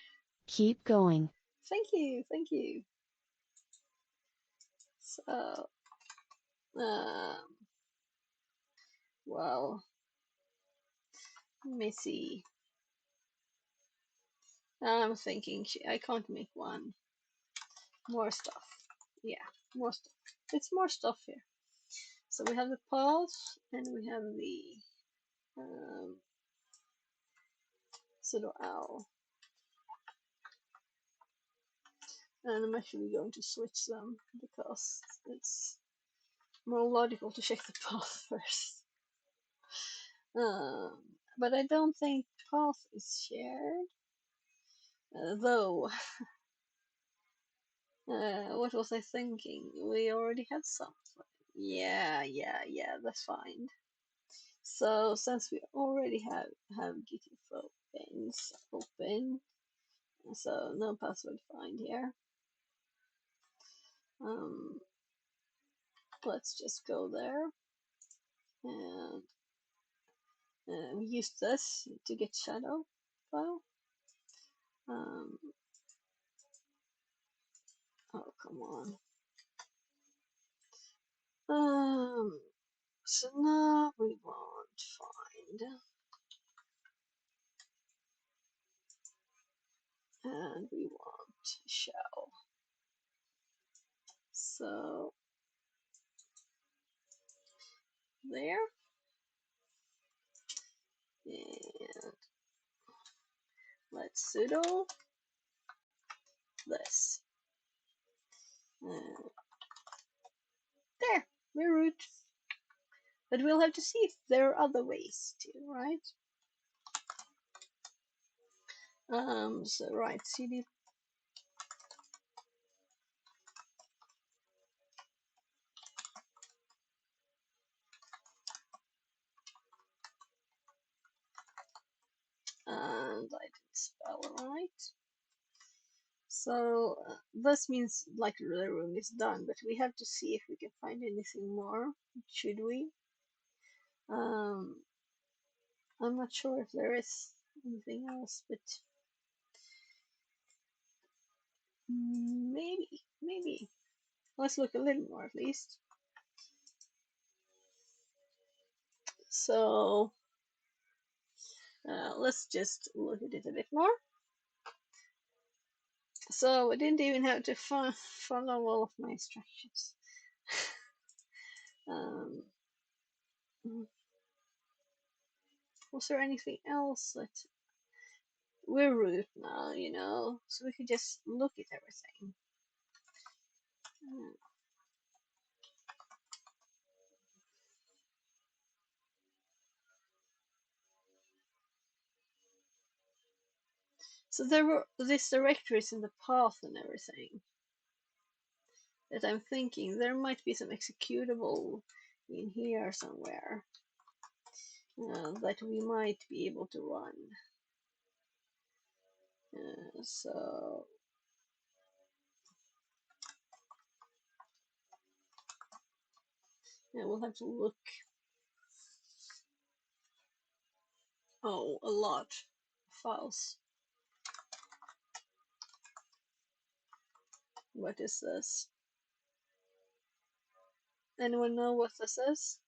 Keep going. Thank you, thank you. So, well, let me see. I'm thinking I can't make one. More stuff. Yeah, more stuff. It's more stuff here. So we have the pulse and we have the pseudo owl. And I'm actually going to switch them because it's more logical to check the path first. But I don't think path is shared. Though, what was I thinking? We already had something. Yeah, that's fine. So since we already have GitHub open, so no password find here. Let's just go there and we use this to get shadow file. Oh come on. So now we want find and we want shell. So there and let's sudo this. There, we're root. But we'll have to see if there are other ways too, right? So right, cd and I didn't spell right. So this means like the room is done, but we have to see if we can find anything more. Should we? I'm not sure if there is anything else, but maybe. Let's look a little more at least. So let's just look at it a bit more. So I didn't even have to follow all of my instructions. Was there anything else that we're root now, you know, so we could just look at everything. So there were these directories in the path and everything that I'm thinking there might be some executable in here somewhere that we might be able to run. So yeah, we'll have to look. Oh, a lot of files. What is this? Anyone know what this is?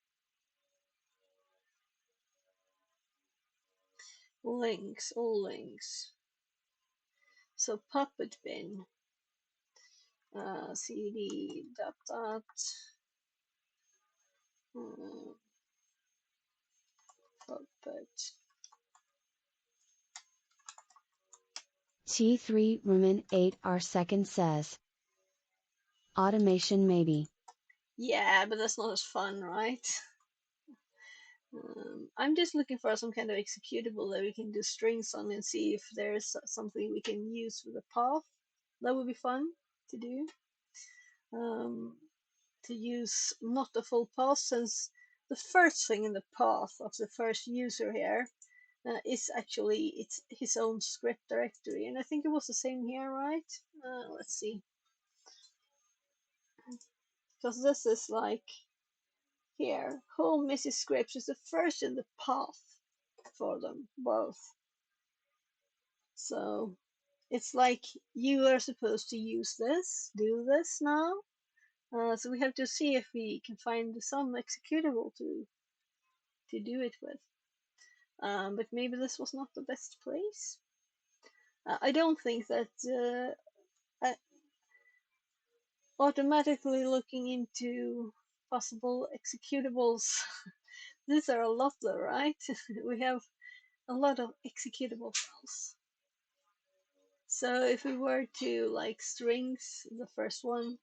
Links, all links. So puppet bin, cd dot puppet. T3 Rumen 8R second says, automation maybe. Yeah, but that's not as fun, right? I'm just looking for some kind of executable that we can do strings on and see if there's something we can use with a path. That would be fun to do. To use not the full path, since the first thing in the path of the first user here is actually it's his own script directory, and I think it was the same here, right? Let's see. because this is like here. Whole Mrs. Scrapes is the first in the path for them both. So it's like you are supposed to use this, do this now. So we have to see if we can find some executable to do it with. But maybe this was not the best place. I don't think that automatically looking into possible executables. These are a lot though, right? We have a lot of executable files. So if we were to like strings, the first one.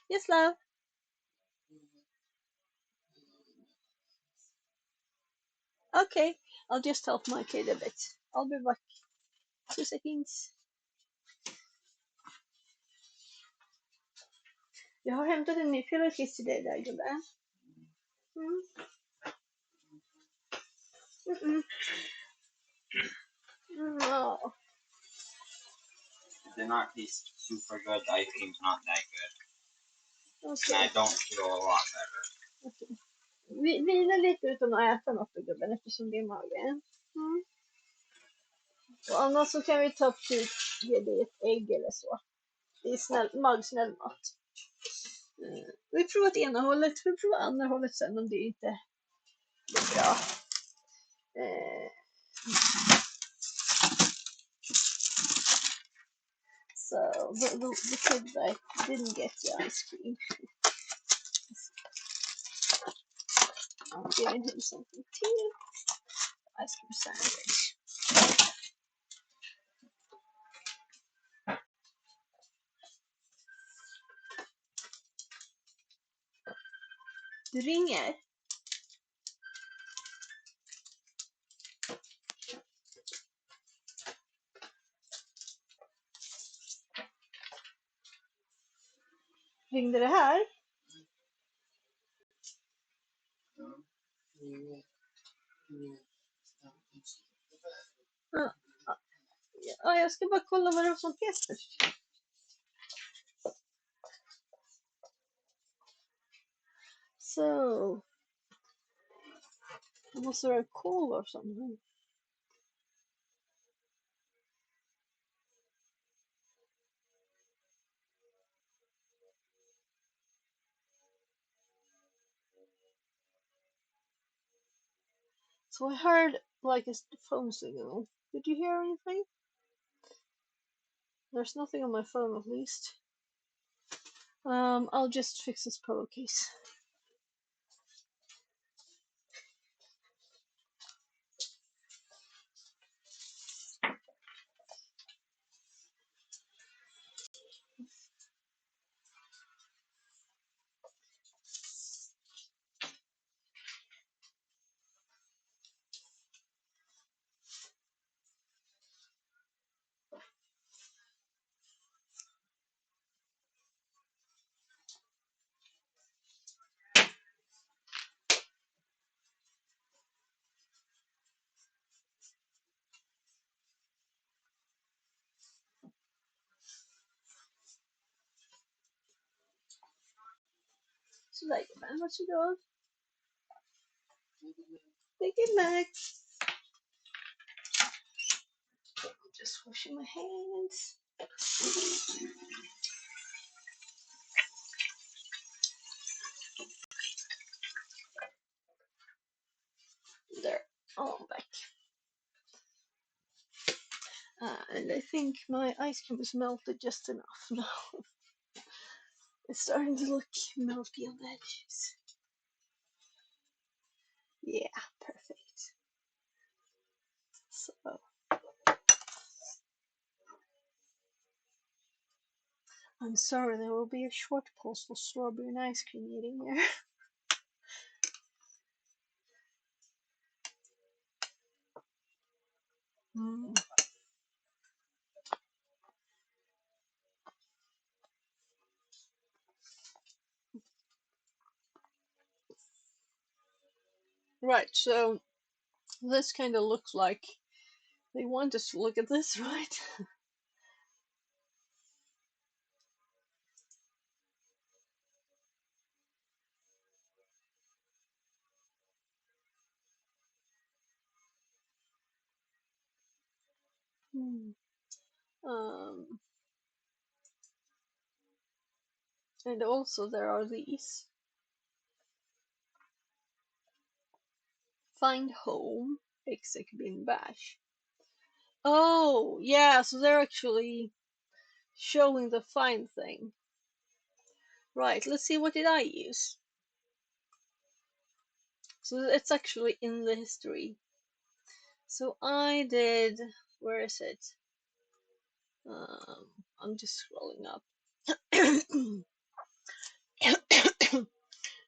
Yes, love. Okay, I'll just help my kid a bit. I'll be back. 2 seconds. Jag har hämtat en ny pillowcase till dig där, gubben. Mm. Mm-mm. No. They're not taste super good. The ice cream's not that good. Okay. And I don't feel a lot better. Okay. Vila lite utan att äta något då, gubben, eftersom det är magen. Mm. Och annars så kan vi ta typ ge dig ett ägg eller så. Det är magsnäll mat. Vi provar ett ena hållet, vi provar andra hållet sen om det inte är bra. So the kid that didn't get the ice cream, I'm giving him something too. Ice cream sandwich. Du ringer. Ringde det här? Ja, jag ska bara kolla vad det var som heter. So, was there a call or something? So I heard like a phone signal. Did you hear anything? There's nothing on my phone at least. I'll just fix this pillowcase. So like, man, what you doing? Thank you, Max. Just washing my hands. There. Oh, I'm back. And I think my ice cream is melted just enough now. It's starting to look milky on the edges. Yeah, perfect. So, I'm sorry, there will be a short pause for strawberry and ice cream eating here. Right, so this kind of looks like they want us to look at this, right? Hmm. Um, and also there are these. Find home, exec bin bash. Oh, yeah, so they're actually showing the find thing. Right, let's see, what did I use? So it's actually in the history. So I did, where is it? I'm just scrolling up.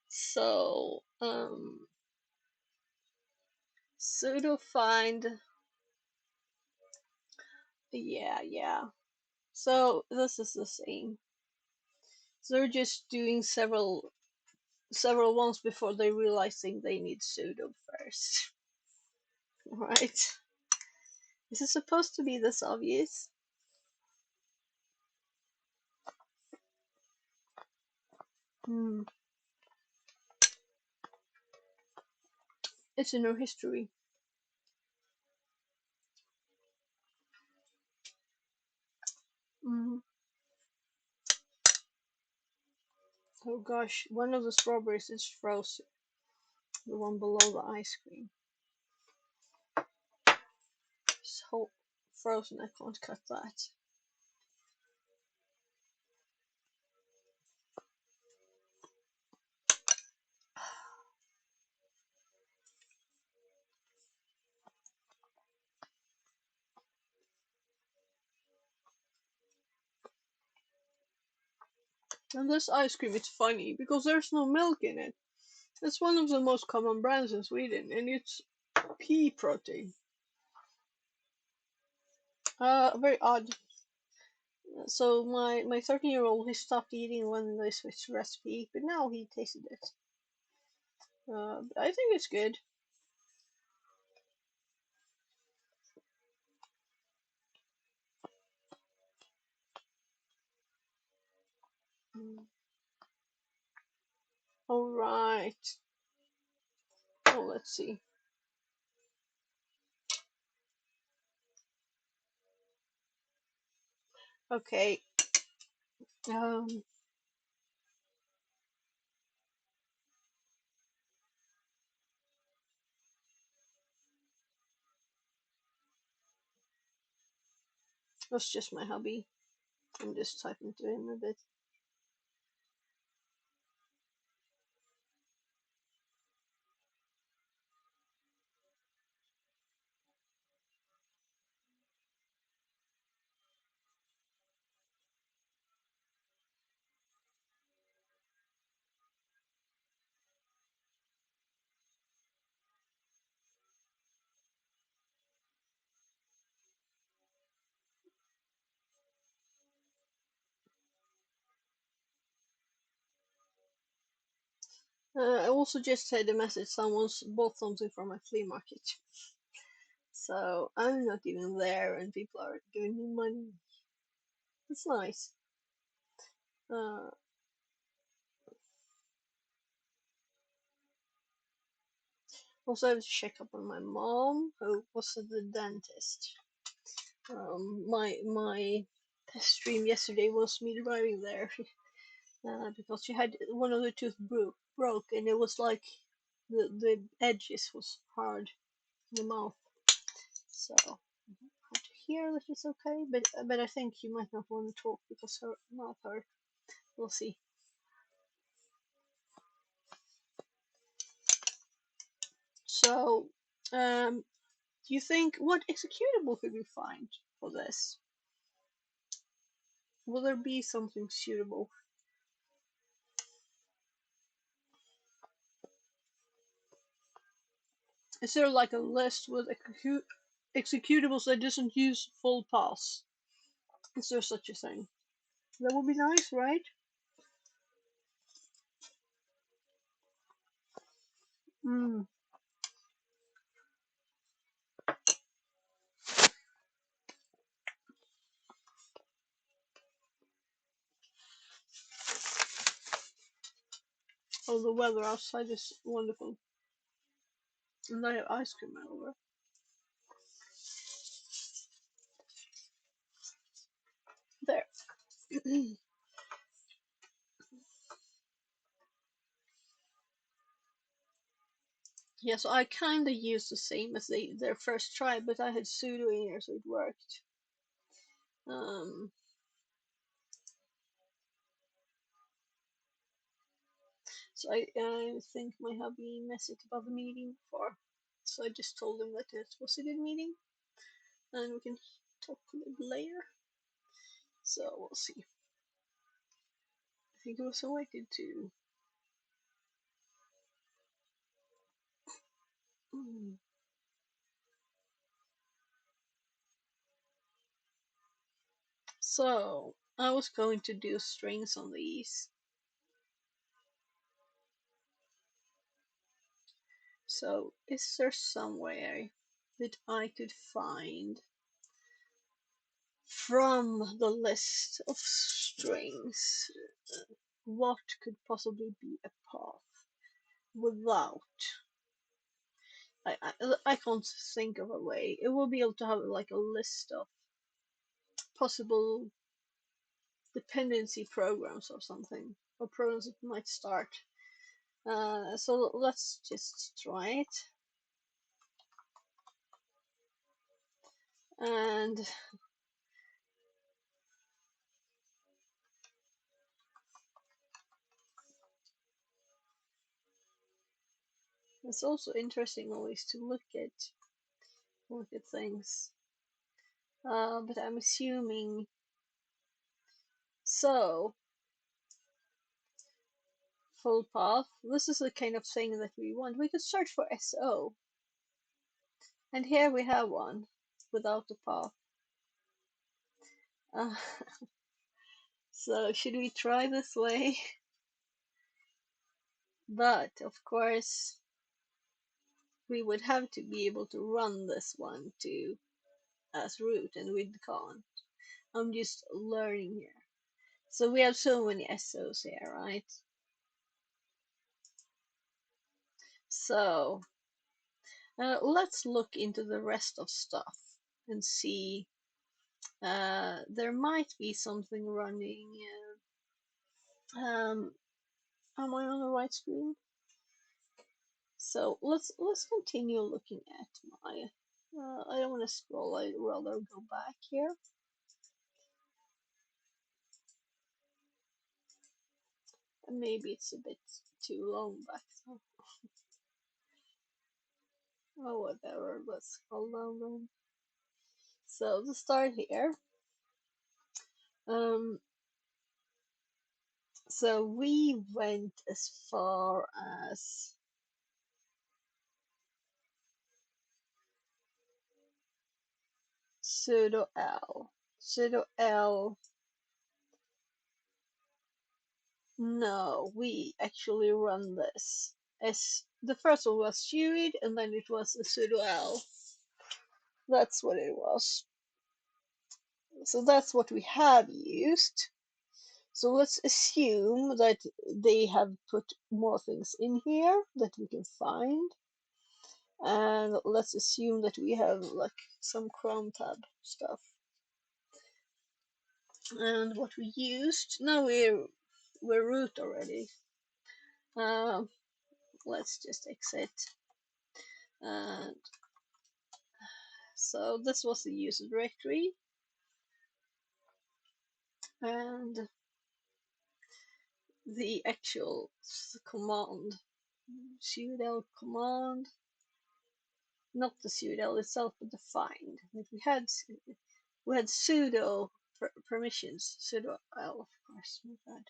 So, sudo find, yeah. So this is the same. So they're just doing several ones before they realizing they need sudo first. Right? Is it supposed to be this obvious? Hmm. It's in our history. Mm. Oh gosh, one of the strawberries is frozen. The one below the ice cream. So frozen, I can't cut that. And this ice cream is funny because there's no milk in it. It's one of the most common brands in Sweden, and it's pea protein. Very odd. So my 13-year-old, he stopped eating when they switched recipe, but now he tasted it. I think it's good. Mm. All right. Oh, let's see. Okay. Um. That's just my hubby. I'm just typing to him a bit. I also just had a message. Someone's bought something from my flea market. So I'm not even there, and people are giving me money. It's nice. Uh, Also, I have to check up on my mom, who was at the dentist. My test stream yesterday was me driving there because she had one of the tooth broke, and it was like the edges was hard in the mouth. So I have to hear that it's okay, but I think you might not want to talk because her mouth hurt. We'll see. So, do you think what executable could we find for this? Will there be something suitable? Is there like a list with executables that doesn't use full pass? Is there such a thing? That would be nice, right? Mm. Oh, the weather outside is wonderful. And I have ice cream everywhere. Yeah, so I kind of used the same as their first try, but I had sudo in here, so it worked. So I think my hubby messaged about the meeting before, so I just told him that it was a good meeting, and we can talk a little later. So we'll see. I think it was selected too. So I was going to do strings on these. So is there somewhere that I could find from the list of strings what could possibly be a path without I can't think of a way. It will be able to have like a list of possible dependency programs or something, or programs that might start. So let's just try it. And it's also interesting always to look at things. But I'm assuming so. Full path. This is the kind of thing that we want. We could search for SO, and here we have one without the path. Uh, so should we try this way? But of course, we would have to be able to run this one too as root, and we can't. I'm just learning here. So we have so many SOs here, right? So let's look into the rest of stuff and see. There might be something running. Am I on the right screen? So let's continue looking at my. I don't want to scroll. I'd rather go back here. And maybe it's a bit too long back. So. Oh, whatever. Let's scroll down then. So to start here. So we went as far as sudo L. Sudo L. No, we actually run this. As the first one was sudo, and then it was a sudo L. That's what it was. So that's what we have used. So let's assume that they have put more things in here that we can find. And let's assume that we have like some Chrome tab stuff. And what we used, now we're root already. Let's just exit. And so this was the user directory. And the actual command, sudo command, not the sudo itself, but the find. We had sudo permissions, sudo L, of course, my bad.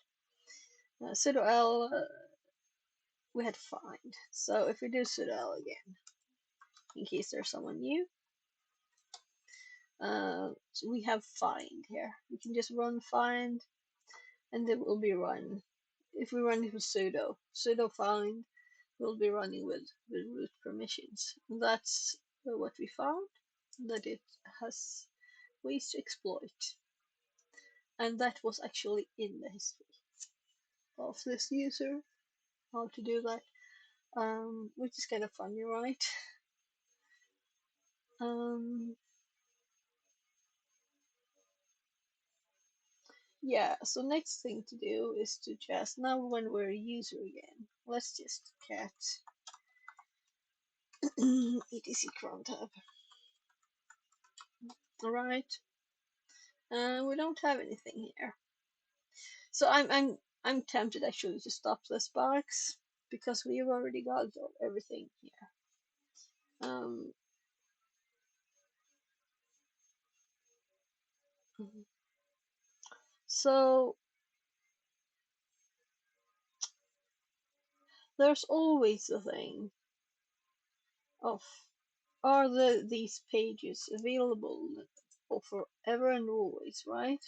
Sudo L, we had find. So if we do sudo L again, in case there's someone new, so we have find here. We can just run find, and it will be run. If we run it with sudo find, we'll be running with root permissions. And that's what we found, that it has ways to exploit. And that was actually in the history of this user, how to do that, which is kind of funny, right? yeah, so next thing to do is to just, now when we're a user again, let's just cat etc cron tab. Alright. We don't have anything here. So I'm tempted actually to stop this box because we've already got everything here. So there's always a thing of, are these pages available for forever and always, right?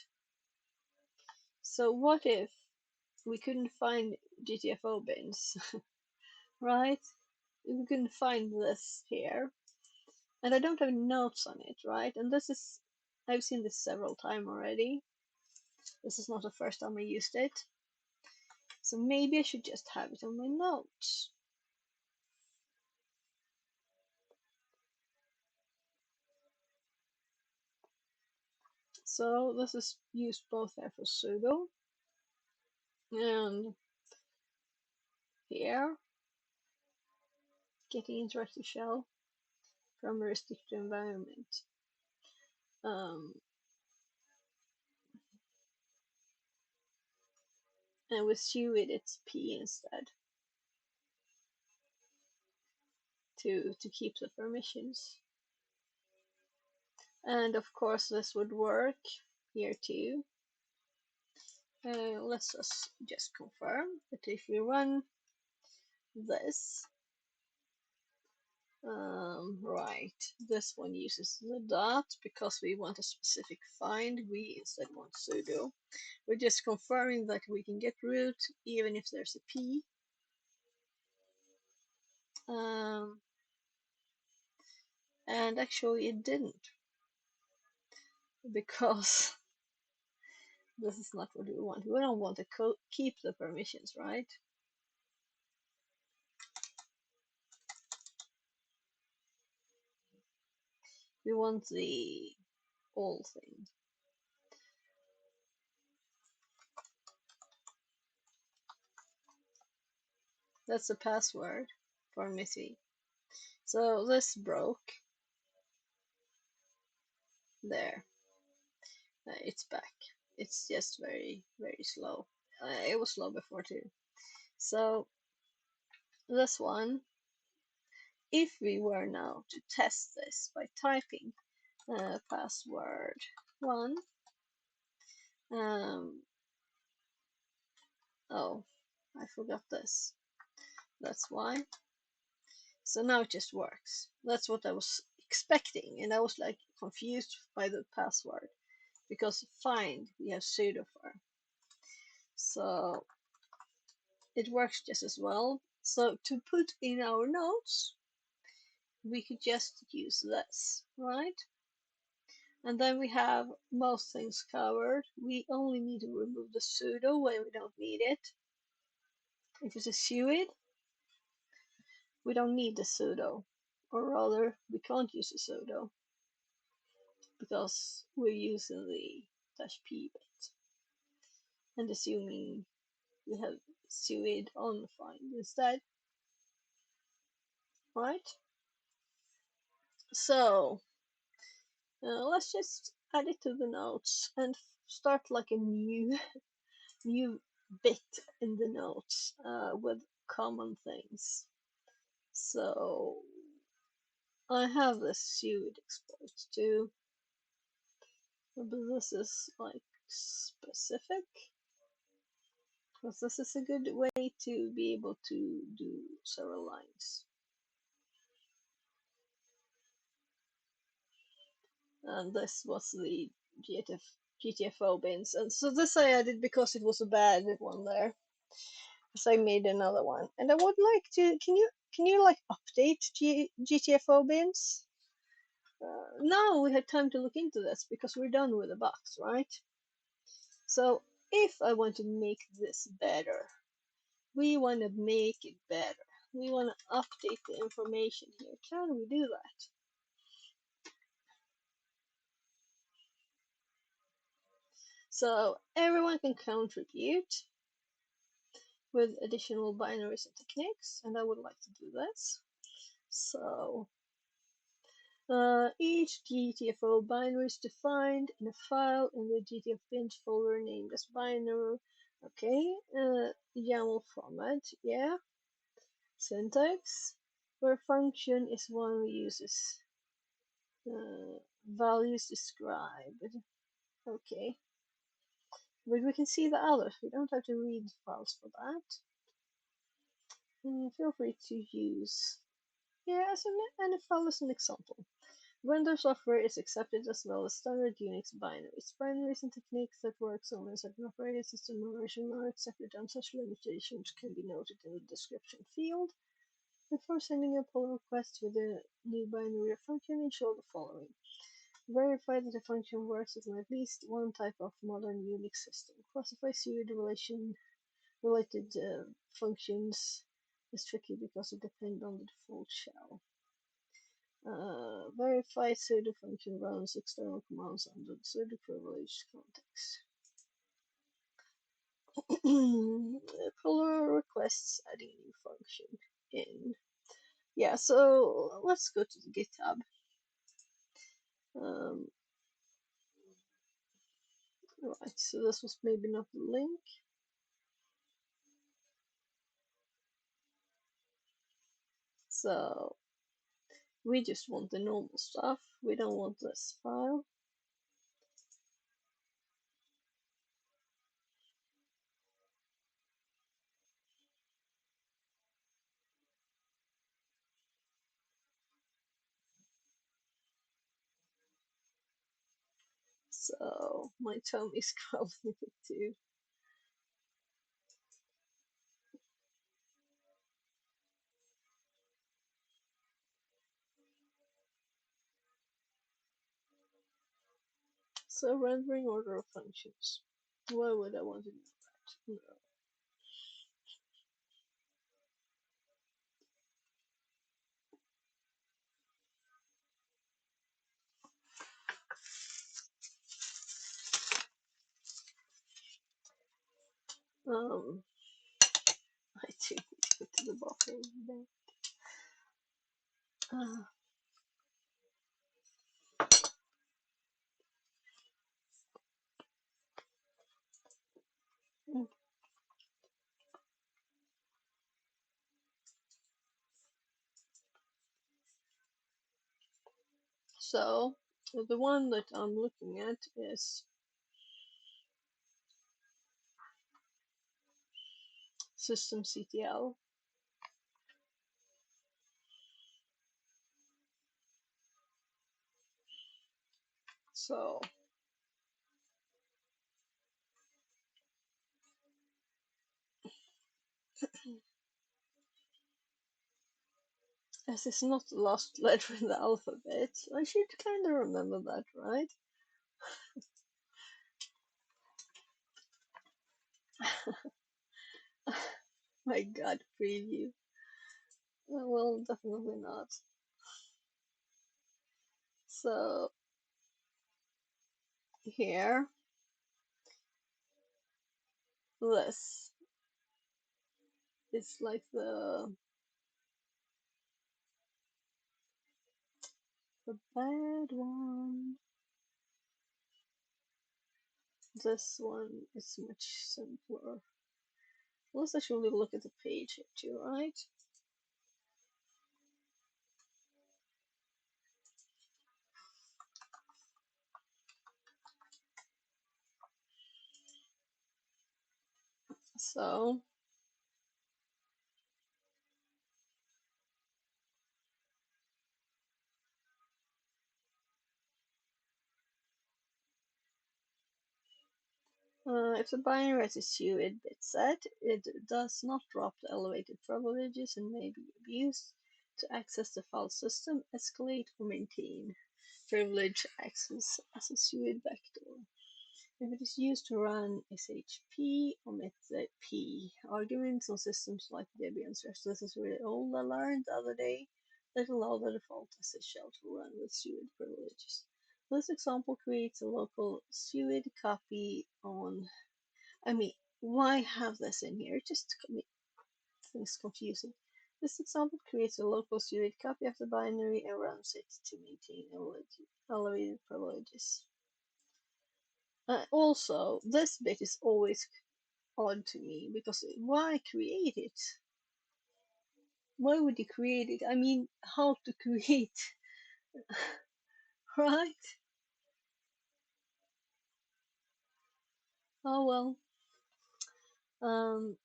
So what if we couldn't find GTFO bins, right? If we couldn't find this here, and I don't have notes on it, right? And this is, I've seen this several times already. This is not the first time I used it. So maybe I should just have it on my notes. So this is used both there for sudo and here, getting interactive shell from a restricted environment. And with Suid it's P instead to keep the permissions. And of course this would work here too. Let's just confirm that if we run this, right, this one uses the dot because we want a specific find. We instead want sudo. We're just confirming that we can get root even if there's a P. And actually it didn't, because this is not what we want. We don't want to keep the permissions, right? We want the all thing. That's the password for Missy. So this broke. There. It's back. It's just very, very slow. It was slow before too. So this one, if we were now to test this by typing password 1, oh, I forgot this. That's why. So now it just works. That's what I was expecting, and I was like confused by the password because find we have sudo for. So it works just as well. So to put in our notes, we could just use this, right? And then we have most things covered. We only need to remove the sudo when we don't need it. If it's a suid, we don't need the sudo, or rather, we can't use the sudo because we're using the -p bit and assuming we have suid on find instead, right? So let's just add it to the notes and start like a new bit in the notes with common things. So I have this suid exploit too, but this is like specific, because this is a good way to be able to do several lines. And this was the GTFO bins, and so this I added because it was a bad one there. So I made another one, and I would like to. Can you like update GTFO bins? Now we had time to look into this because we're done with the box, right? So if I want to make this better, we want to make it better. We want to update the information here. Can we do that? So everyone can contribute with additional binaries and techniques, and I would like to do this. So each GTFO binary is defined in a file in the GTF binge folder named as binary. Okay, YAML format, yeah. Syntax, where function is one we uses values described. Okay, but we can see the others. We don't have to read files for that. Feel free to use, yeah, as an file as an example. Render software is accepted as well as standard Unix binaries. Binaries and techniques that work only in certain operating system version are accepted, and such limitations can be noted in the description field. Before sending a pull request with a new binary or function, ensure the following. Verify that the function works with at least one type of modern Unix system. Classify suited related functions is tricky because it depends on the default shell. Verify sudo function runs external commands under the sudo privileged context. Pull requests adding new function in. Yeah, so let's go to the GitHub. Right, so this was maybe not the link. So we just want the normal stuff. We don't want this file. So my tummy's growling a bit too. So rendering order of functions. Why would I want to do that? No. I do need to go to the bottom there. Mm. So the one that I'm looking at is systemctl. So as it's not the last letter in the alphabet, I should kind of remember that, right? My god, preview. Well, definitely not. So here, this is like the bad one. This one is much simpler. Let's actually look at the page here too, right? So if the binary has a suited bit set, it does not drop the elevated privileges and may be abused to access the file system, escalate, or maintain privilege access as a suited backdoor. If it is used to run SHP, omit the P. Arguments on systems like Debian Stress. This is really old. I learned the other day that allow the default SSL to run with suited privileges. This example creates a local suite copy on. I mean, why have this in here? Just make things confusing. This example creates a local suite copy of the binary and runs it to maintain elevated privileges. Also, this bit is always odd to me because why create it? Why would you create it? I mean, how to create, right? Oh well. Um,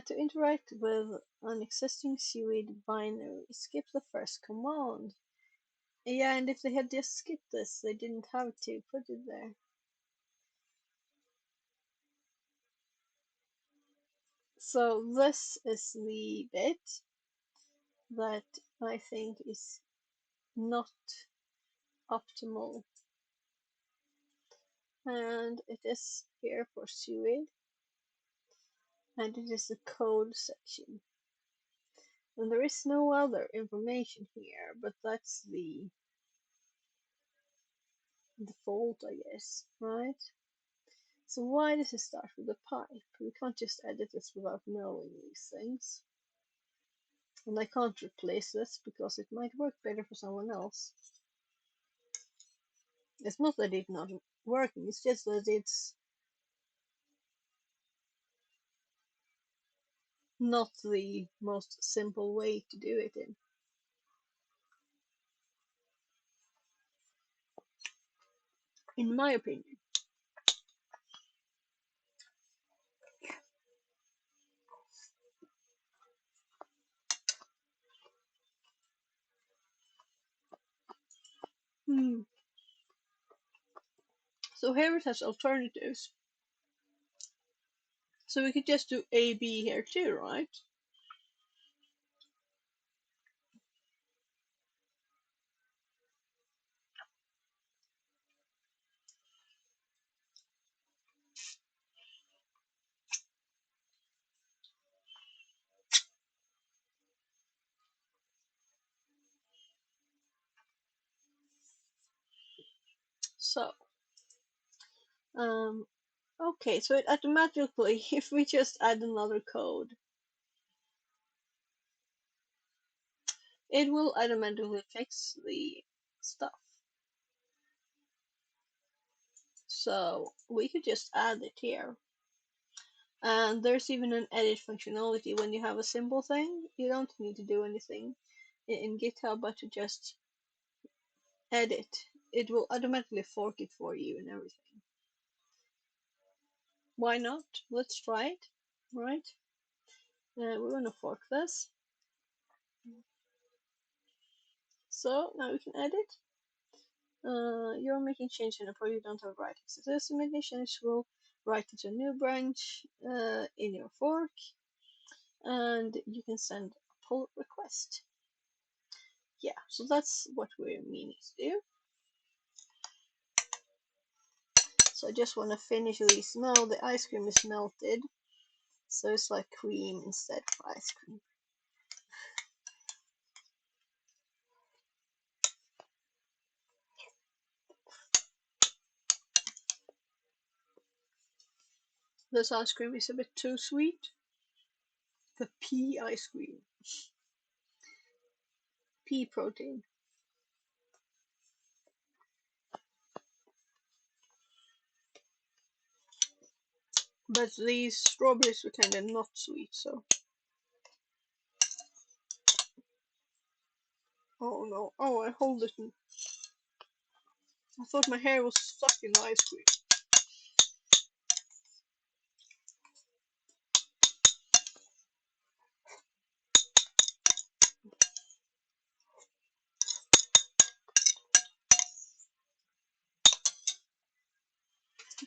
to interact with an existing seaweed binary, skip the first command. Yeah, and if they had just skipped this, they didn't have to put it there. So this is the bit that I think is not optimal. And it is here for seaweed, and it is the code section. And there is no other information here, but that's the default, I guess, right? So why does it start with a pipe? We can't just edit this without knowing these things. And I can't replace this because it might work better for someone else. It's not that it's not working, it's just that it's not the most simple way to do it in my opinion. Hmm. So here it has alternatives. So we could just do A, B here too, right? So, um, okay, so it automatically, if we just add another code, it will automatically fix the stuff. So we could just add it here. And there's even an edit functionality when you have a simple thing. You don't need to do anything in GitHub but to just edit. It will automatically fork it for you and everything. Why not? Let's try it, right? We're gonna fork this. So now we can edit. You're making change in a project you don't have right access. This making change will write it to a new branch in your fork, and you can send a pull request. Yeah, so that's what we're meaning to do. So I just want to finish these now. The ice cream is melted, so it's like cream instead of ice cream. This ice cream is a bit too sweet. The pea ice cream. Pea protein. But these strawberries were kind of not sweet, so. Oh no. Oh, I hold it. I thought my hair was stuck in the ice cream.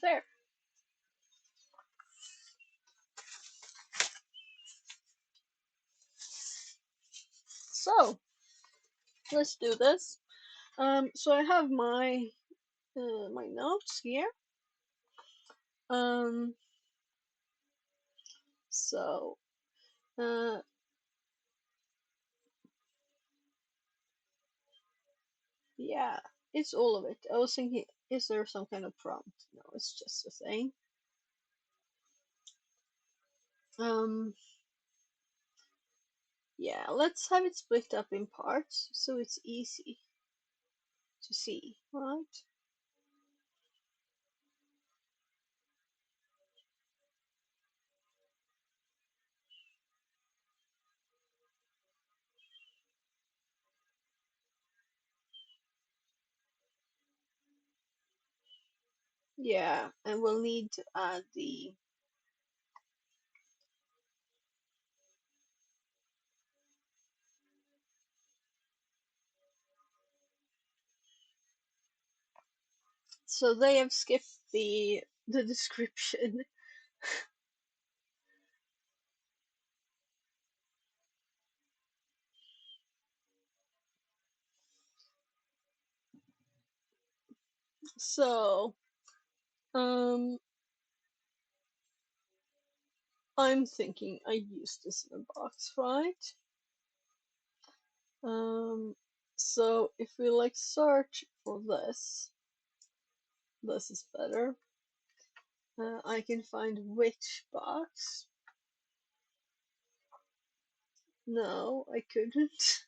There. So, let's do this. So I have my my notes here. Um, So, yeah, it's all of it. I was thinking, is there some kind of prompt? No, it's just a thing. Yeah, let's have it split up in parts so it's easy to see, right? Yeah, and we'll need to add the so they have skipped the description. So, um, I'm thinking I use this in a box, right? Um, so if we like search for this is better. I can find which box. No, I couldn't.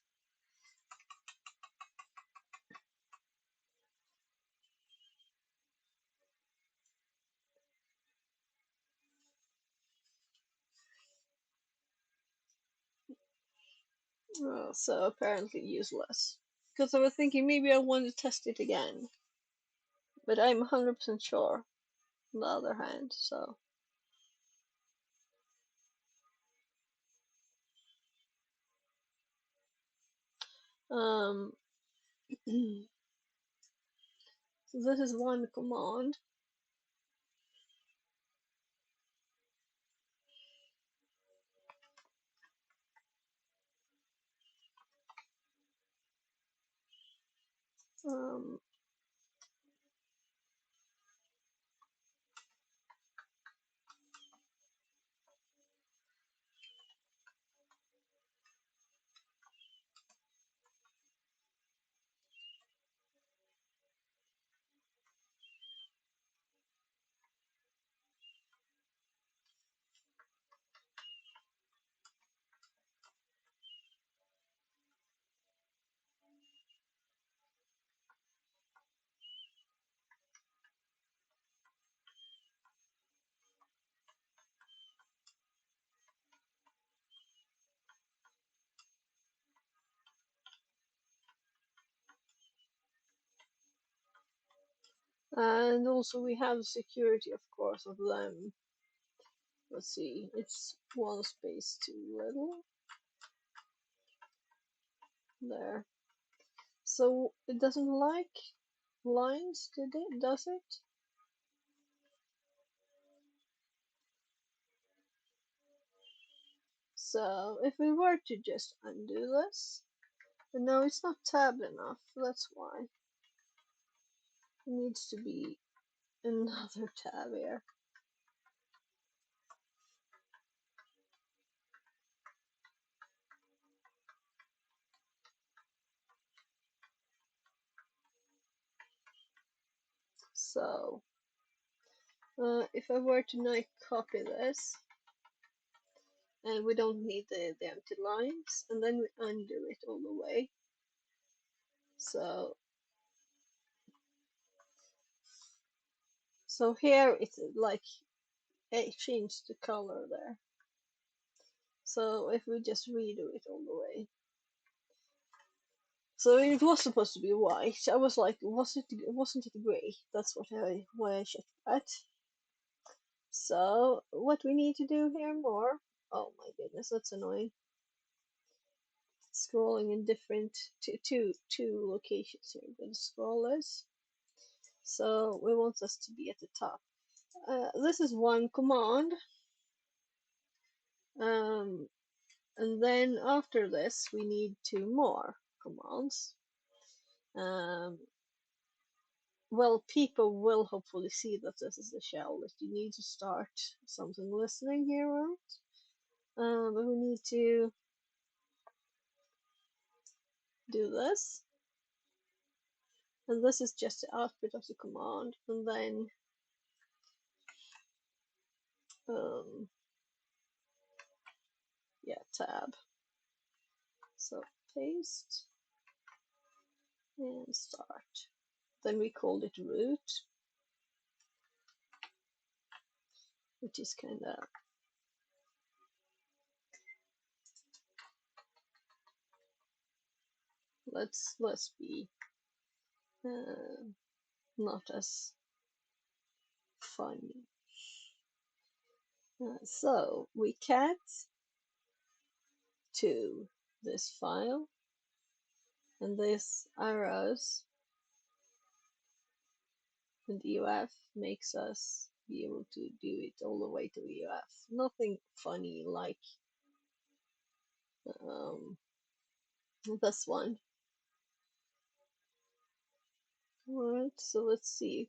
So apparently useless. Because I was thinking maybe I want to test it again. But I'm 100% sure on the other hand, so. Um, so this is one command. Um, and also we have security, of course, of them. Let's see, it's one space too little. There. So it doesn't like lines, does it? So if we were to just undo this, but no, it's not tabbed enough, that's why. It needs to be another tab here. So if I were to now copy this, and we don't need the empty lines, and then we undo it all the way. So here it's like it changed the color there. So if we just redo it all the way. So it was supposed to be white. I was like, wasn't it gray? That's why I checked that. So what we need to do here more. Oh my goodness, that's annoying. Scrolling in different two locations here. I'm gonna scroll this. So we want this to be at the top. This is one command. Um, and then after this, we need two more commands. Well, people will hopefully see that this is the shell, that you need to start something listening here, right? But we need to do this. And this is just the output of the command. And then yeah, tab. So paste and start. Then we called it root, which is kind of let's be not as funny. So we cat to this file, and this arrows and UF makes us be able to do it all the way to UF. Nothing funny like this one. Alright, so let's see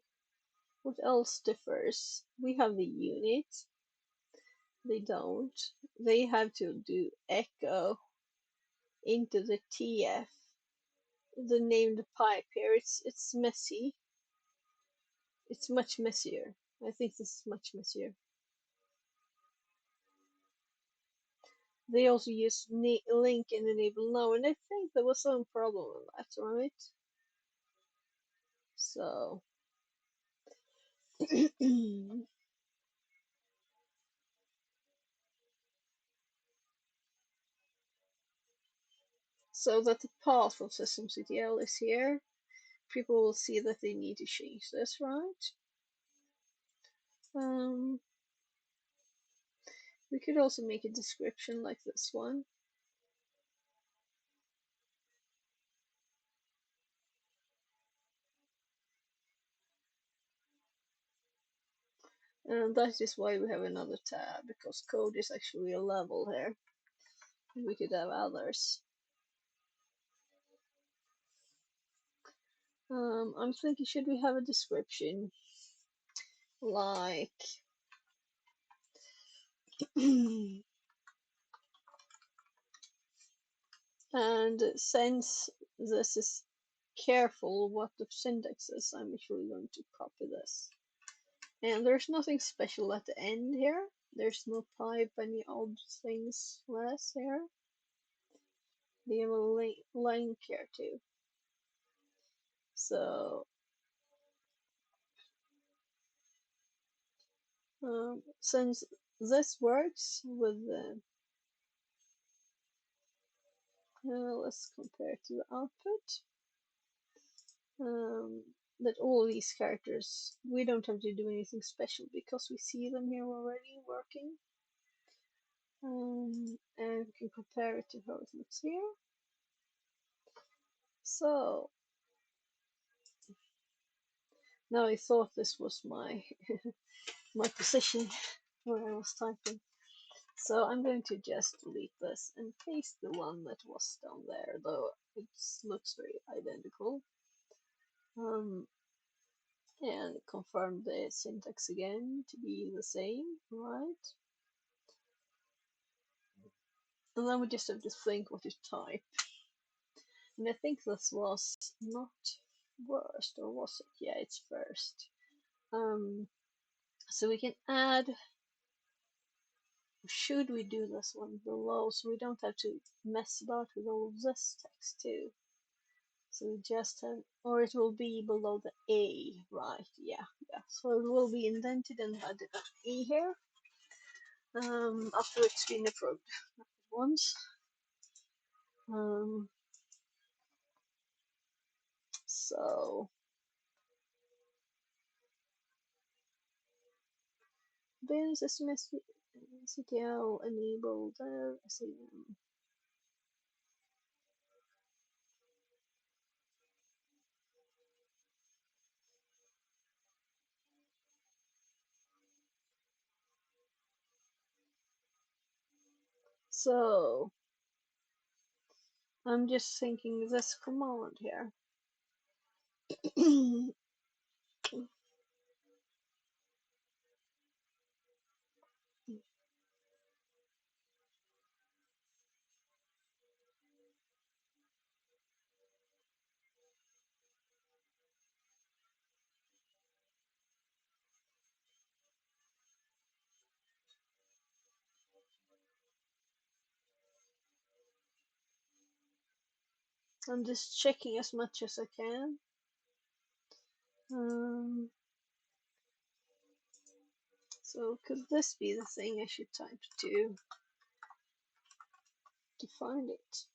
what else differs. We have the unit. They don't. They have to do echo into the TF. The named pipe here, it's messy. It's much messier. I think this is much messier. They also use link and enable now, and I think there was some problem with that, right? So so that the path of systemctl is here, people will see that they need to change this, right? We could also make a description like this one. And that is why we have another tab, because code is actually a level here. We could have others. I'm thinking, should we have a description like and since this is careful what the syntax is, I'm actually going to copy this. And there's nothing special at the end here. There's no type, any odd things less here. They have a link here too. So since this works with the let's compare it to the output. That all these characters, we don't have to do anything special because we see them here already working. And we can compare it to how it looks here. So now I thought this was my my position where I was typing. So I'm going to just delete this and paste the one that was down there, though it looks very identical. And confirm the syntax again to be the same, right? And then we just have to think what to type. And I think this was not worst, or was it? Yeah, it's first. So we can add, should we do this one below so we don't have to mess about with all of this text too? So we just have, or it will be below the A, right? Yeah. So it will be indented and had an E here. After it's been approved once. So then systemctl enable dev SAM. So I'm just thinking this command here. I'm just checking as much as I can. So could this be the thing I should type to find it?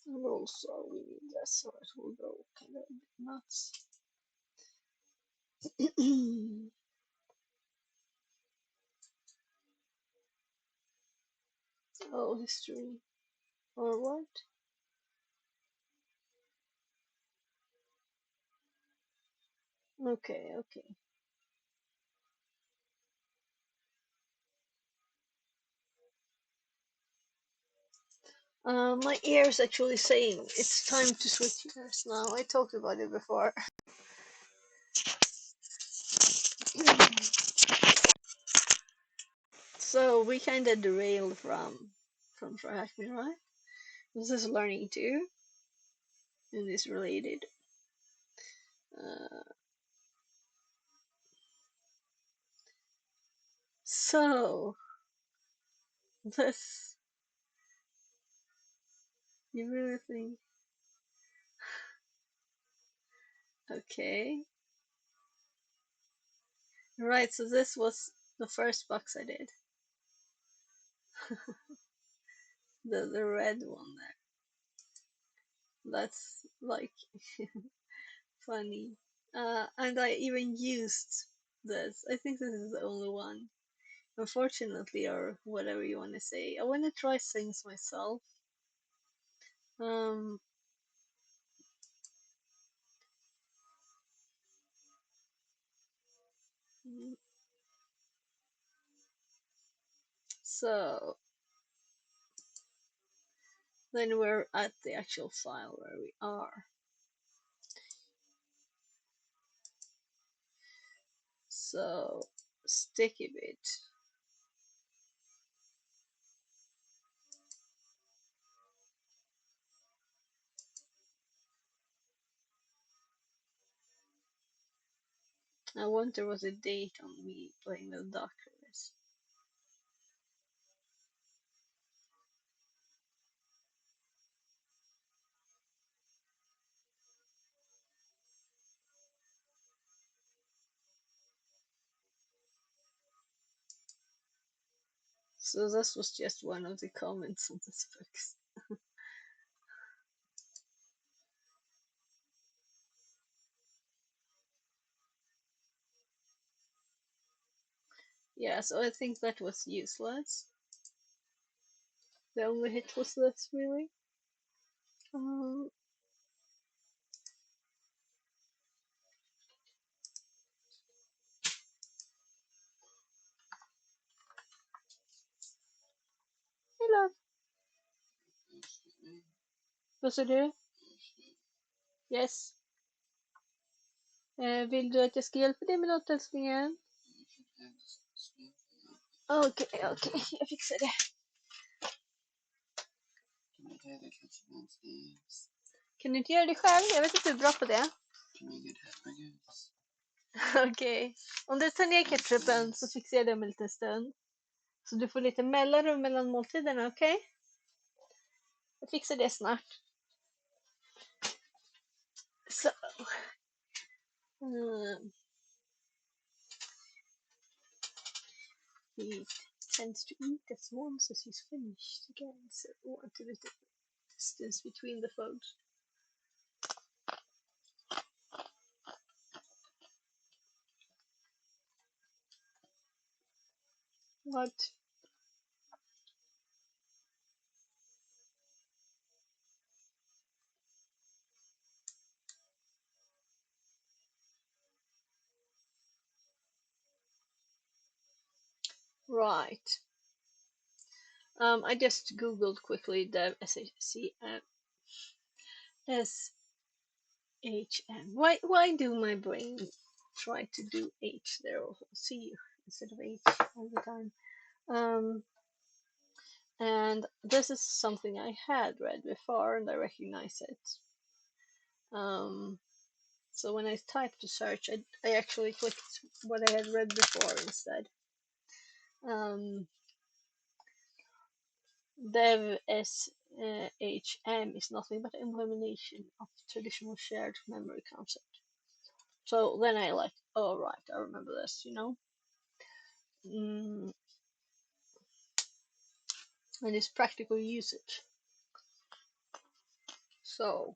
And also we need this or it will go kind of nuts. Oh, history. Or what? Okay, okay. My ear is actually saying it's time to switch ears now. I talked about it before. So we kind of derailed from TryHackMe, right? This is learning too, and is related. So this, you really think? Okay, right. So this was the first box I did. The red one there. That's like funny. And I even used this. I think this is the only one. Unfortunately, or whatever you want to say. I want to try things myself. Um, so then we're at the actual file where we are. So sticky bit. I wonder there was a date on me playing with doctors. So this was just one of the comments on this book. Yeah, so I think that was useless. The only hit was this, really. Um, Hey love, vad sa du? Yes. Vill du att jag ska hjälpa dig med något, älsklingen? Okej, okej, jag fixar det. Kan du inte göra det själv? Jag vet inte hur bra på det. Okej. Om du tar ner ketchupen så fixar jag det om en liten stund. Så du får lite mellanrum mellan måltiderna, okej? Jag fixar det snart. Så. He tends to eat as once as he's finished again, so we want a little distance between the folds. What? Right. I just googled quickly the SHM. Why do my brain try to do H there or C instead of H all the time? And this is something I had read before and I recognize it. So when I typed to search, I actually clicked what I had read before instead. um, dev SHM is nothing but implementation of traditional shared memory concept. So then I like, oh right, I remember this, you know. And it's practical usage. So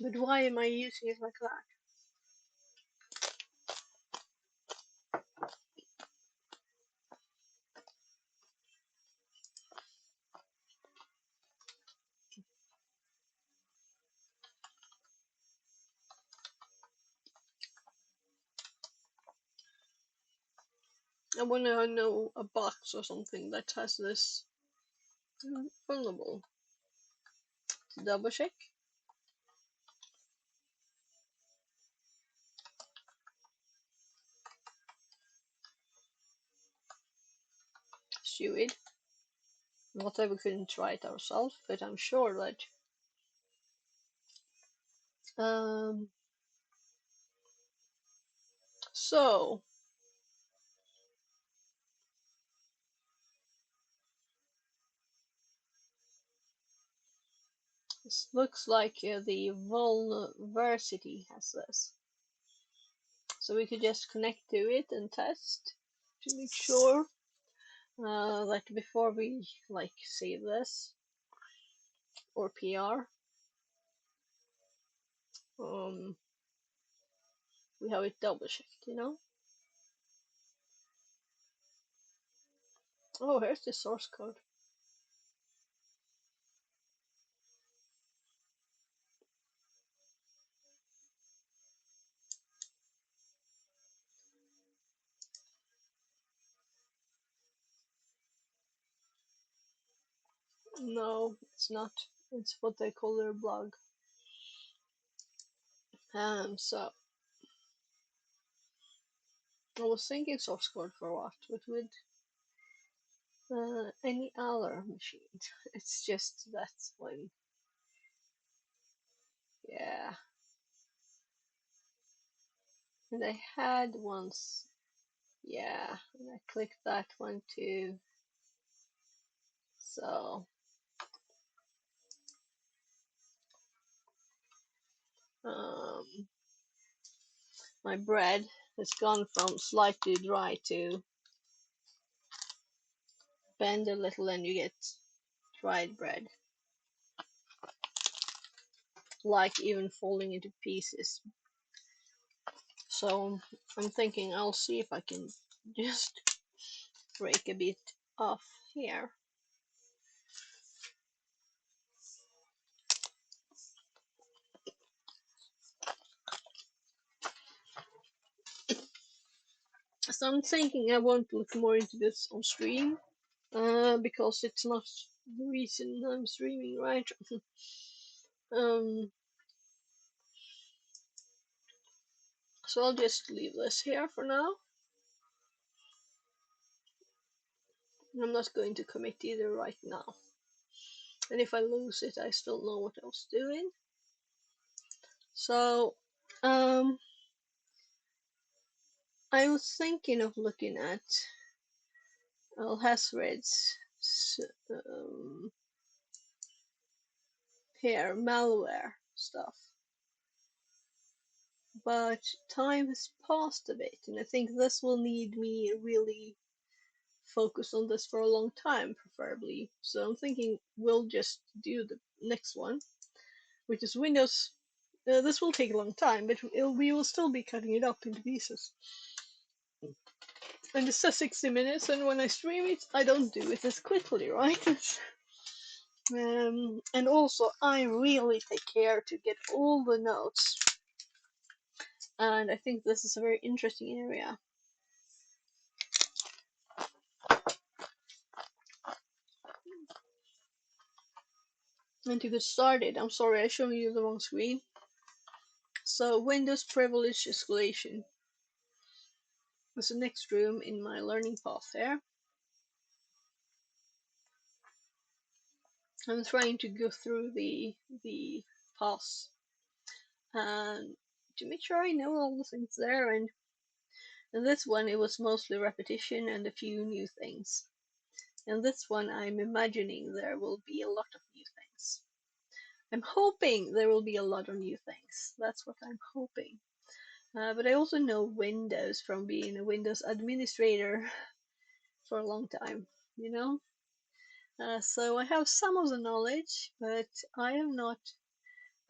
but why am I using it like that? I wanna know a box or something that has this vulnerable. To double check. Stupid. Not that we couldn't try it ourselves, but I'm sure that so this looks like the vulnerability has this. So we could just connect to it and test to make sure that before we like save this or PR, we have it double checked, you know. Oh, here's the source code. No, it's not. It's what they call their blog. So I was thinking source code for what, but with any other machine, it's just that's when, yeah. And I had once, yeah, and I clicked that one too. So, my bread has gone from slightly dry to bend a little, and you get dried bread, like even falling into pieces. So I'm thinking I'll see if I can just break a bit off here. So I'm thinking I won't look more into this on stream, because it's not the reason I'm streaming, right? So I'll just leave this here for now. I'm not going to commit either right now. And if I lose it, I still know what I was doing. So, I was thinking of looking at Alhazred's here malware stuff, but time has passed a bit, and I think this will need me really focus on this for a long time, preferably. So I'm thinking we'll just do the next one, which is Windows. This will take a long time, but we will still be cutting it up into pieces. And it says 60 minutes, and when I stream it, I don't do it as quickly, right? And also, I really take care to get all the notes And I think this is a very interesting area. And to get started, I'm sorry I showed you the wrong screen. So Windows Privilege Escalation was the next room in my learning path there. I'm trying to go through the paths and to make sure I know all the things there. And in this one, it was mostly repetition and a few new things. And this one, I'm imagining there will be a lot of new things. I'm hoping there will be a lot of new things. That's what I'm hoping. But I also know Windows from being a Windows administrator for a long time, you know? So I have some of the knowledge, but I am not.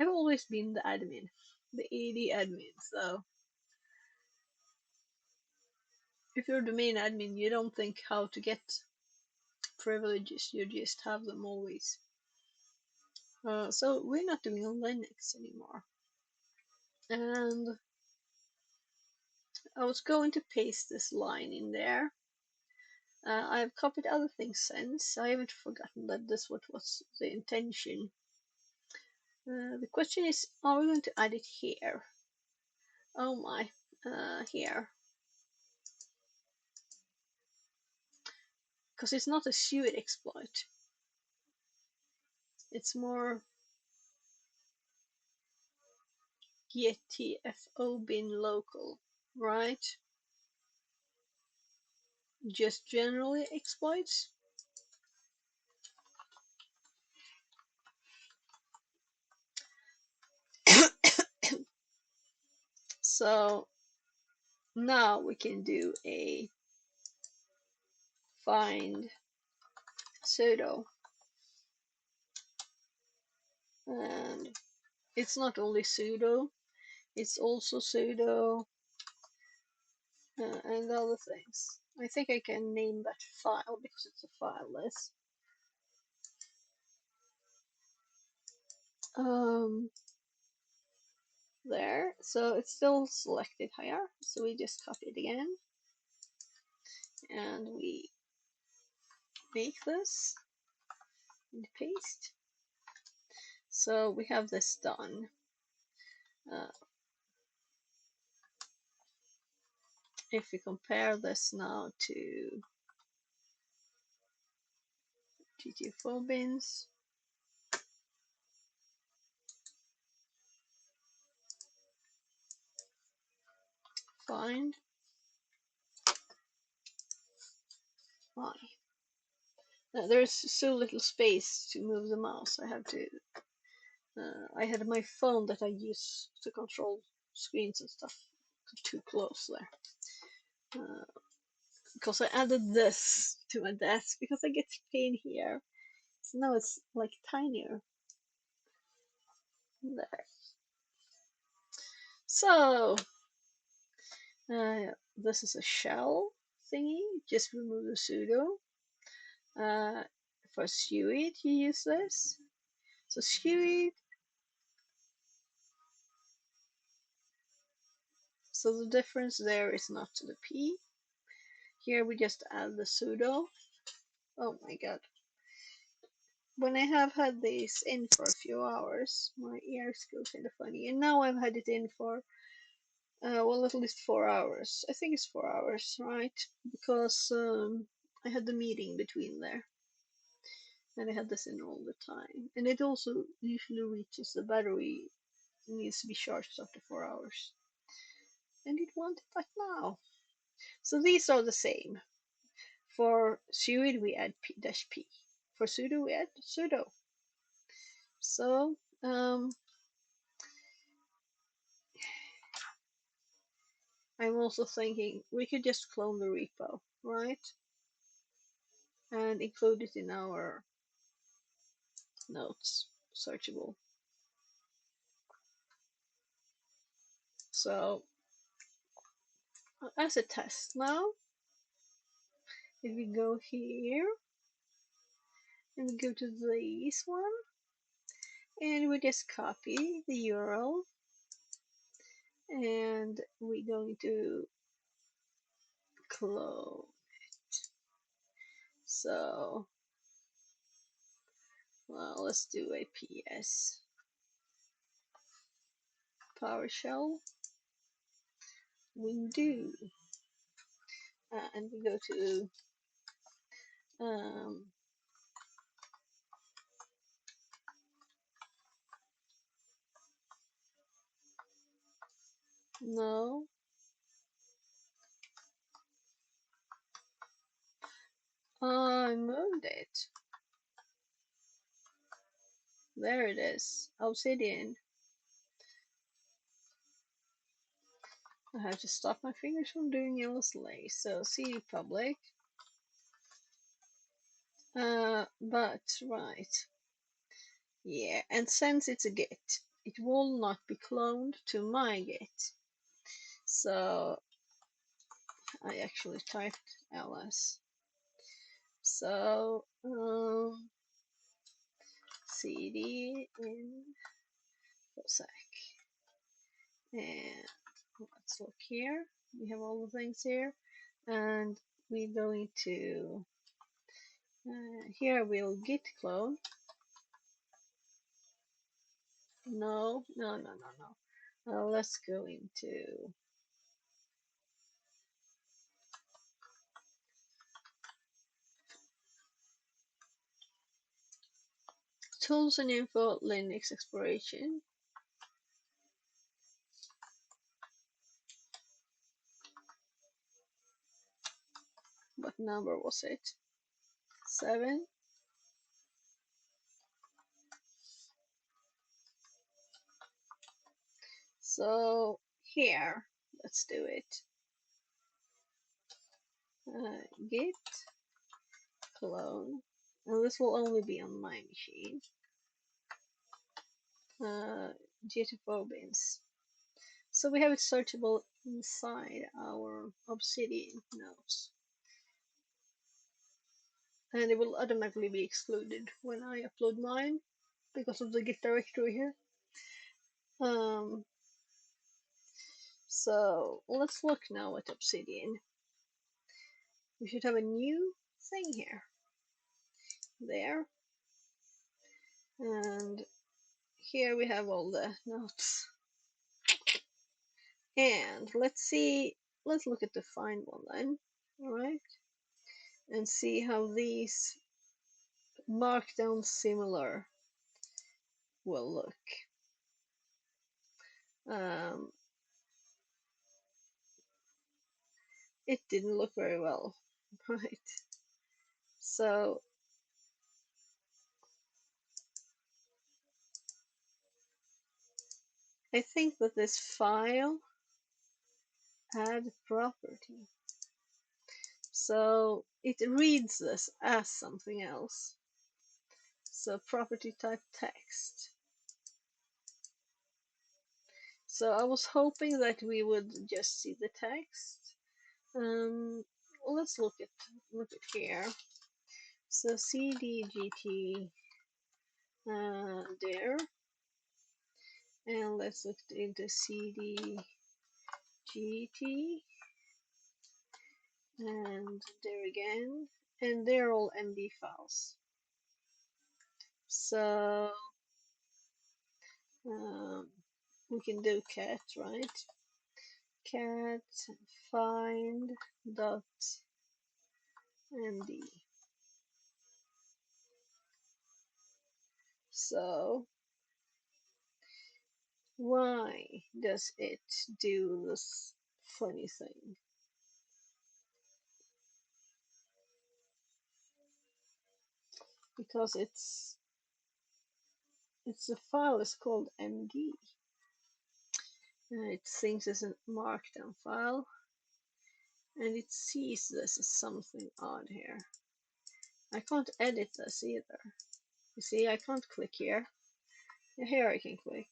I've always been the admin, the AD admin. So if you're the main admin, you don't think how to get privileges, you just have them always. So we're not doing Linux anymore. And I was going to paste this line in there. I've copied other things since. I haven't forgotten that this was the intention. The question is, are we going to add it here? Oh my, here. Because it's not a sudo exploit. It's more getTFO bin local, right? Just generally exploits. So now we can do a find sudo, and it's not only sudo, it's also sudo and other things. I think I can name that file because it's a file list. There, so it's still selected here, so we just copy it again and we make this and paste. So we have this done. If we compare this now to GTFO bins, find why. Now, there's so little space to move the mouse. I have to. I had my phone that I use to control screens and stuff too close there. Because I added this to my desk because I get pain here. So now it's like tinier. There. So this is a shell thingy. Just remove the sudo. For suite, you use this. So suite. So the difference there is not to the p. Here we just add the sudo. Oh my god. When I have had this in for a few hours, my ears go kind of funny. And now I've had it in for, well, at least 4 hours. I think it's 4 hours, right? Because I had the meeting between there. And I had this in all the time. And it also usually reaches the battery. It needs to be charged after 4 hours. And it wanted that now. So these are the same. For sudo we add p-p. For sudo we add sudo. So I'm also thinking we could just clone the repo, right? And include it in our notes, searchable. So as a test now, if we go here and we go to this one and we just copy the URL and we're going to clone. So, well, let's do a PS PowerShell window, and we go to um, no, I moved it. There it is, Obsidian. I have to stop my fingers from doing endlessly. So cd public, but right, yeah, and since it's a git, it will not be cloned to my git. So I actually typed ls. So cd in sec, and let's look here. We have all the things here, and we're going to here we'll git clone. No, no, no, no, no. Let's go into tools and info, Linux exploration. What number was it? 7. So here, let's do it. Git clone, and this will only be on my machine. GTFO bins. So we have it searchable inside our Obsidian nodes, and it will automatically be excluded when I upload mine because of the Git directory here. So let's look now at Obsidian. We should have a new thing here. There. And here we have all the notes. And let's look at the find one then. Alright. And see how these markdown similar will look. It didn't look very well. Right. So I think that this file add property. So it reads this as something else. So property type text. So I was hoping that we would just see the text. Let's look at here. So cdgt there, and let's look into cdgt and there again, and they're all MD files. So we can do cat, right? Cat find dot md. So why does it do this funny thing? Because the file is called md. It thinks it's a markdown file, and it sees this as something odd here. I can't edit this either. You see, I can't click here. Here I can click.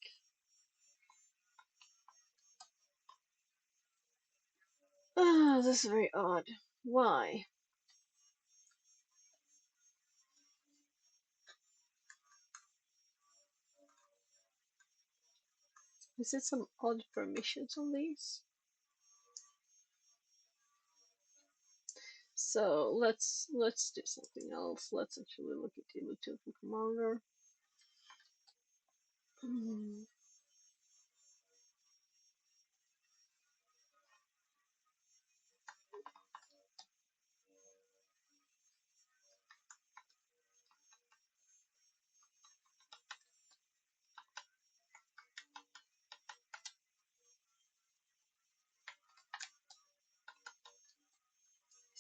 Ah, this is very odd. Why? Is it some odd permissions on these? So let's do something else. Let's actually look at the total commander.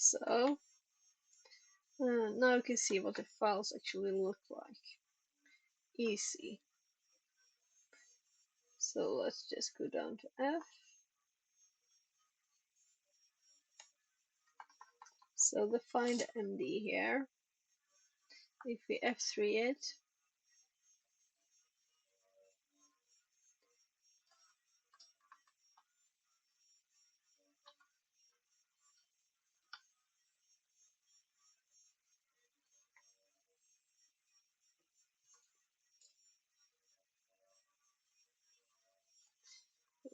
So now you can see what the files actually look like. Easy. So let's just go down to F. So the find MD here. If we F3 it,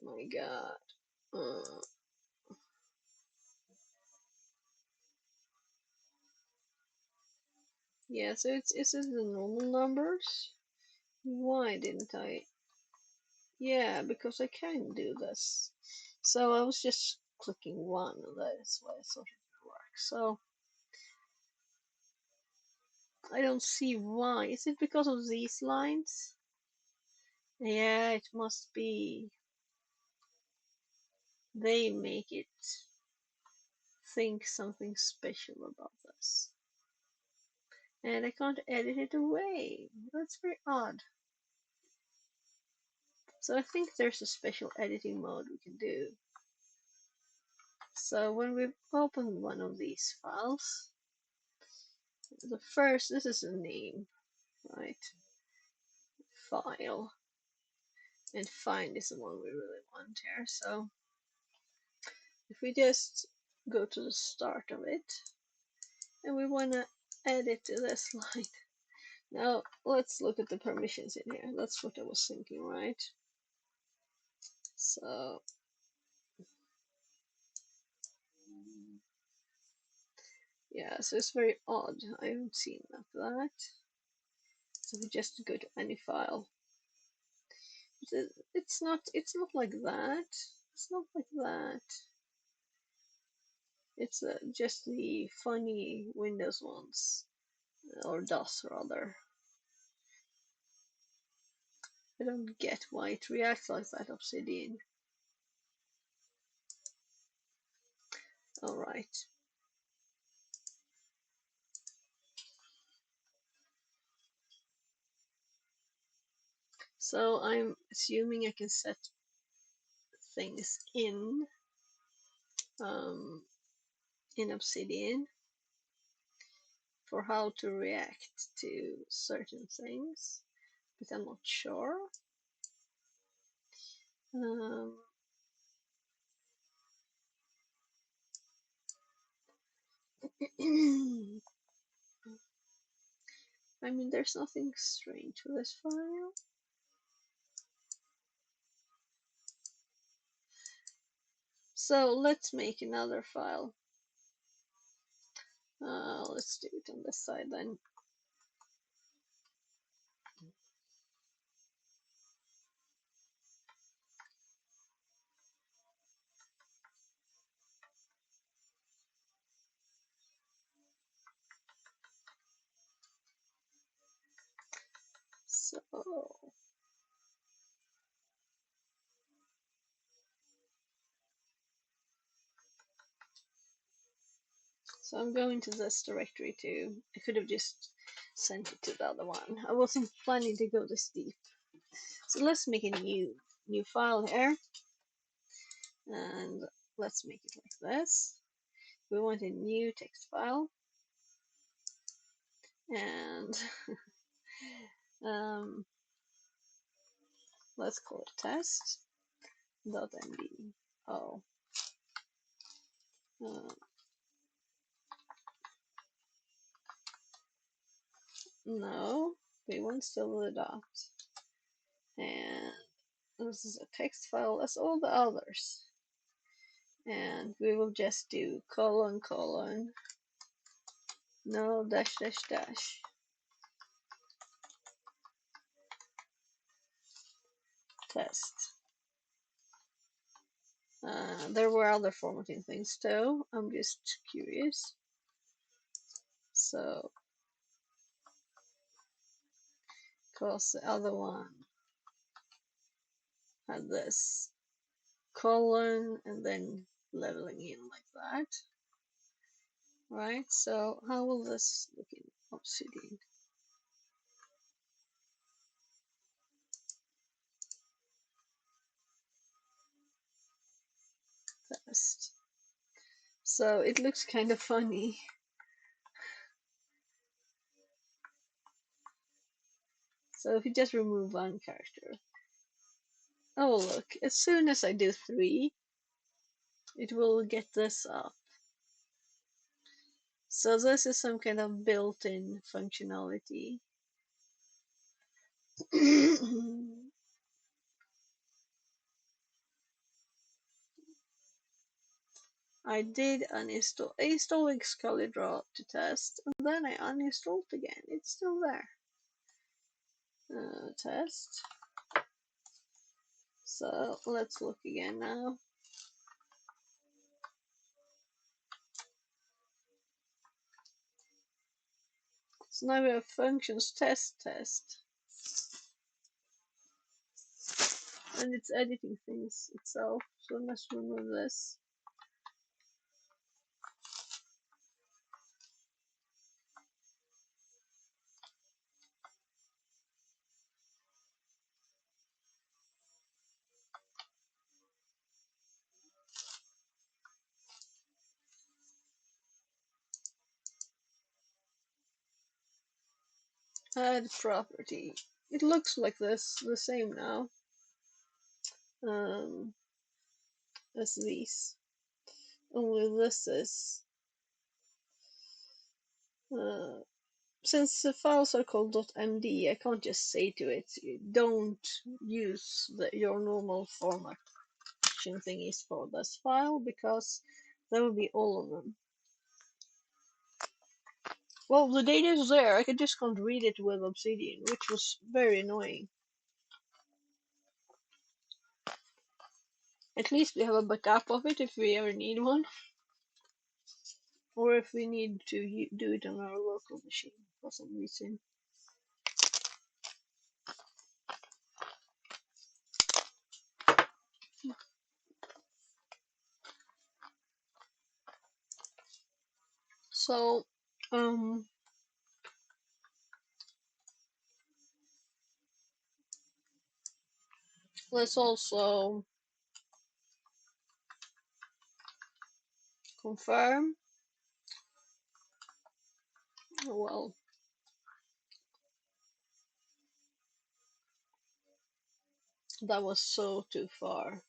oh my god. Yeah, so it's in the normal numbers. Why didn't I? Yeah, because I can do this. So I was just clicking one, and that is why I thought it would work. So I don't see why. Is it because of these lines? Yeah, it must be. They make it think something special about this. And I can't edit it away. That's very odd. So I think there's a special editing mode we can do. So when we open one of these files, the first, this is a name, right? File. And find is the one we really want here. So if we just go to the start of it, and we want to edit this line. Now let's look at the permissions in here. That's what I was thinking, right? So yeah, so it's very odd. I haven't seen that. So we just go to any file. It's not like that. It's not like that. It's just the funny Windows ones, or DOS rather. I don't get why it reacts like that, Obsidian. Alright. So I'm assuming I can set things in Obsidian for how to react to certain things, but I'm not sure. I mean, there's nothing strange with this file. So let's make another file. Let's do it on this side then. So I'm going to this directory too. I could have just sent it to the other one. I wasn't planning to go this deep. So let's make a new file here. And let's make it like this. We want a new text file. And let's call it test.md. Oh. No, we want still the dot. And this is a text file as all the others. And we will just do colon colon no dash dash dash test. There were other formatting things too. I'm just curious. So, because the other one had this colon and then leveling in like that. Right, so how will this look in Obsidian? Test. So it looks kind of funny. So if you just remove one character. Oh look, as soon as I do 3, it will get this up. So this is some kind of built-in functionality. I did uninstall. I installed Excalibur to test, and then I uninstalled again. It's still there. Test. So let's look again now. So now we have functions test, and it's editing things itself. So let's remove this. Add property. It looks like this, the same now as these. Only this is since the files are called .md, I can't just say to it, don't use your normal format thingies for this file, because that will be all of them. Well, the data is there, I just can't read it with Obsidian, which was very annoying. At least we have a backup of it if we ever need one. Or if we need to do it on our local machine for some reason. So, let's also confirm. Well, that was so too far.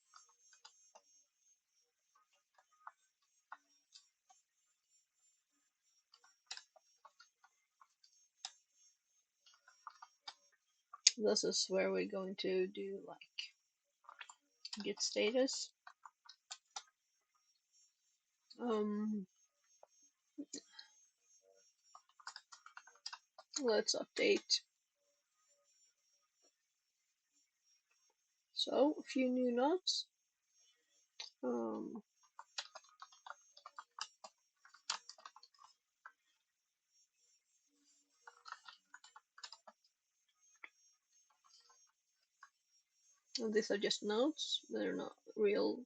This is where we're going to do like get status. Let's update. So a few new notes. These are just notes. They're not real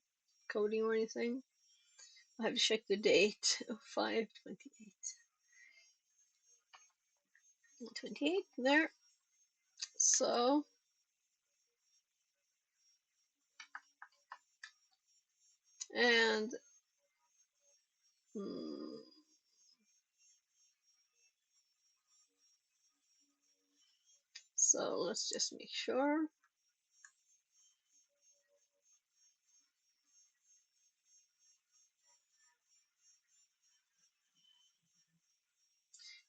coding or anything. I have to check the date of 5/28. 28 there. So and so let's just make sure.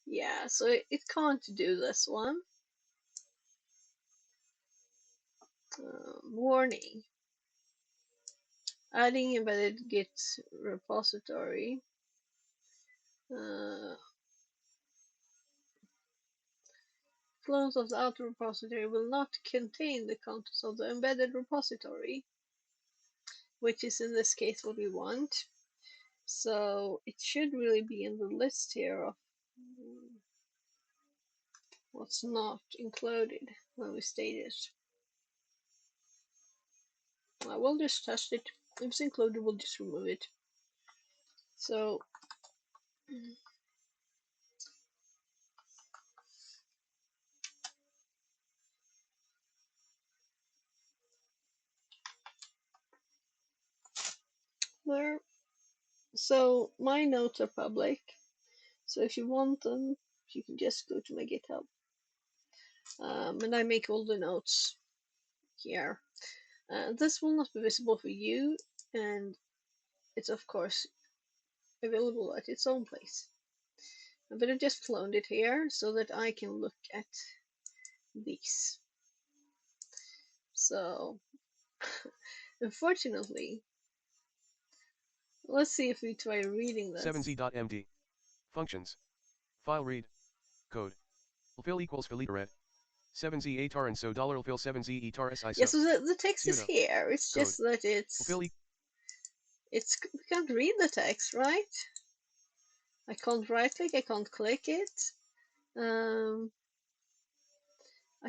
Yeah, so it can't do this one. Warning. Adding embedded Git repository. Clones of the outer repository will not contain the contents of the embedded repository, which is in this case what we want. So it should really be in the list here of what's not included when we state it. I will just test it. If it's included, we'll just remove it. So there. So my notes are public. So if you want them, you can just go to my GitHub. And I make all the notes here. This will not be visible for you, and it's of course available at its own place. But I just cloned it here so that I can look at these. So unfortunately, let's see if we try reading this. 7z.md. Functions. File read. Code. Fill equals filiterate. 7z atar and so $fill 7z etar si Yeah, so the text is sudo. here. It's Code. just that it's Fill we can't read the text, right? I can't right click, I can't click it. I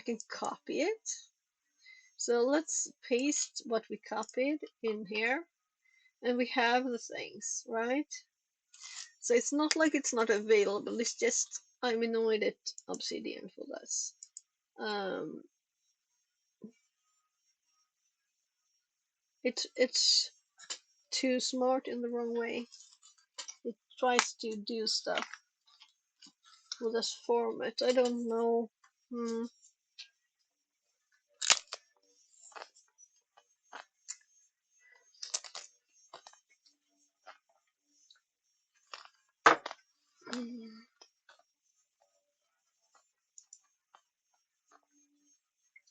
can copy it. So let's paste what we copied in here, and we have the things, right? So it's not like it's not available, it's just I'm annoyed at Obsidian for this. It's too smart in the wrong way. It tries to do stuff with this format. I don't know.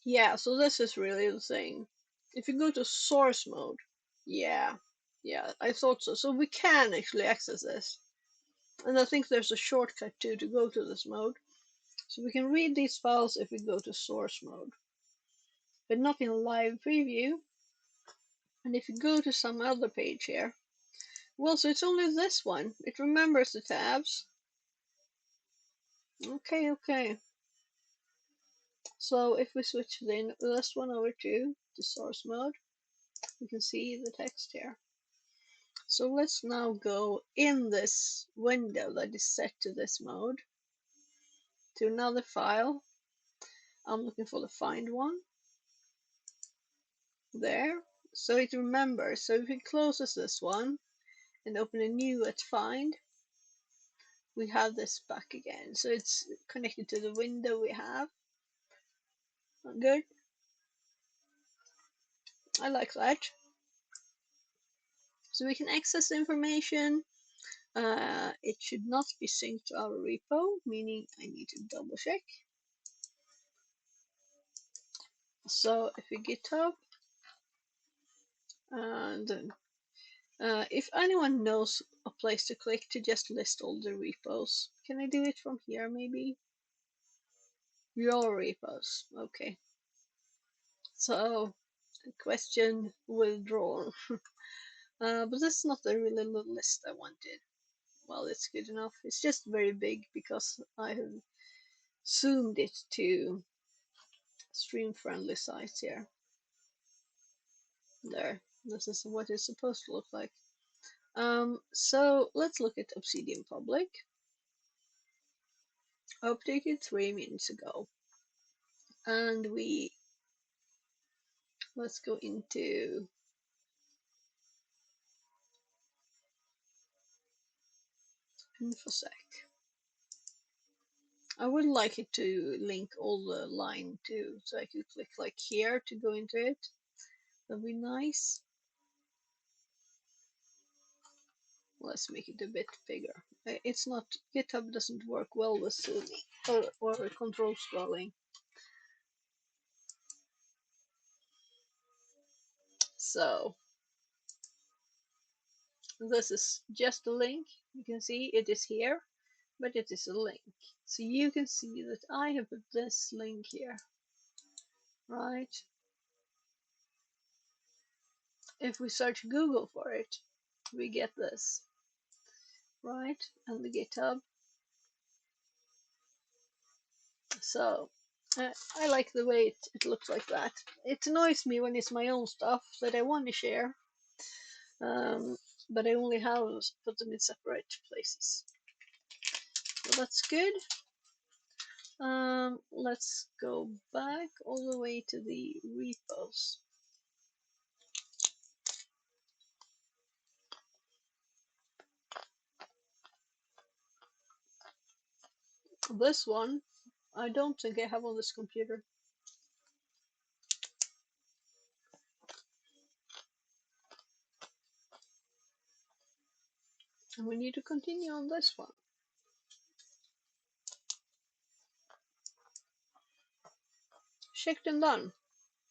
Yeah, so this is really the thing. If you go to source mode, yeah, I thought so. So we can actually access this. And I think there's a shortcut too to go to this mode. So we can read these files if we go to source mode, but not in live preview. And if you go to some other page here, well, so it's only this one. It remembers the tabs. Okay. So if we switch this one over to the source mode, you can see the text here. So let's now go in this window that is set to this mode to another file. I'm looking for the find one. There. So it remembers. So if it closes this one and open a new at find, we have this back again. So it's connected to the window we have. Good. I like that. So we can access the information. It should not be synced to our repo, meaning I need to double check. So if we GitHub, and if anyone knows a place to click to just list all the repos, can I do it from here maybe? Your repos, okay. So, question withdrawn. But that's not the really little list I wanted. Well, it's good enough. It's just very big because I have zoomed it to stream friendly size here. There, this is what it's supposed to look like. So let's look at Obsidian Public. Updated 3 minutes ago, and let's go into infosec. I would like it to link all the line too, so I could click like here to go into it. That'd be nice. Let's make it a bit bigger. It's not, GitHub doesn't work well with zooming or control scrolling. So this is just a link. You can see it is here, but it is a link. So you can see that I have put this link here, right? If we search Google for it, we get this, right? And the GitHub. So I like the way it looks like that. It annoys me when it's my own stuff that I want to share, but I only have put them in separate places. So that's good. Let's go back all the way to the repos. This one, I don't think I have on this computer. And we need to continue on this one. Checked and done.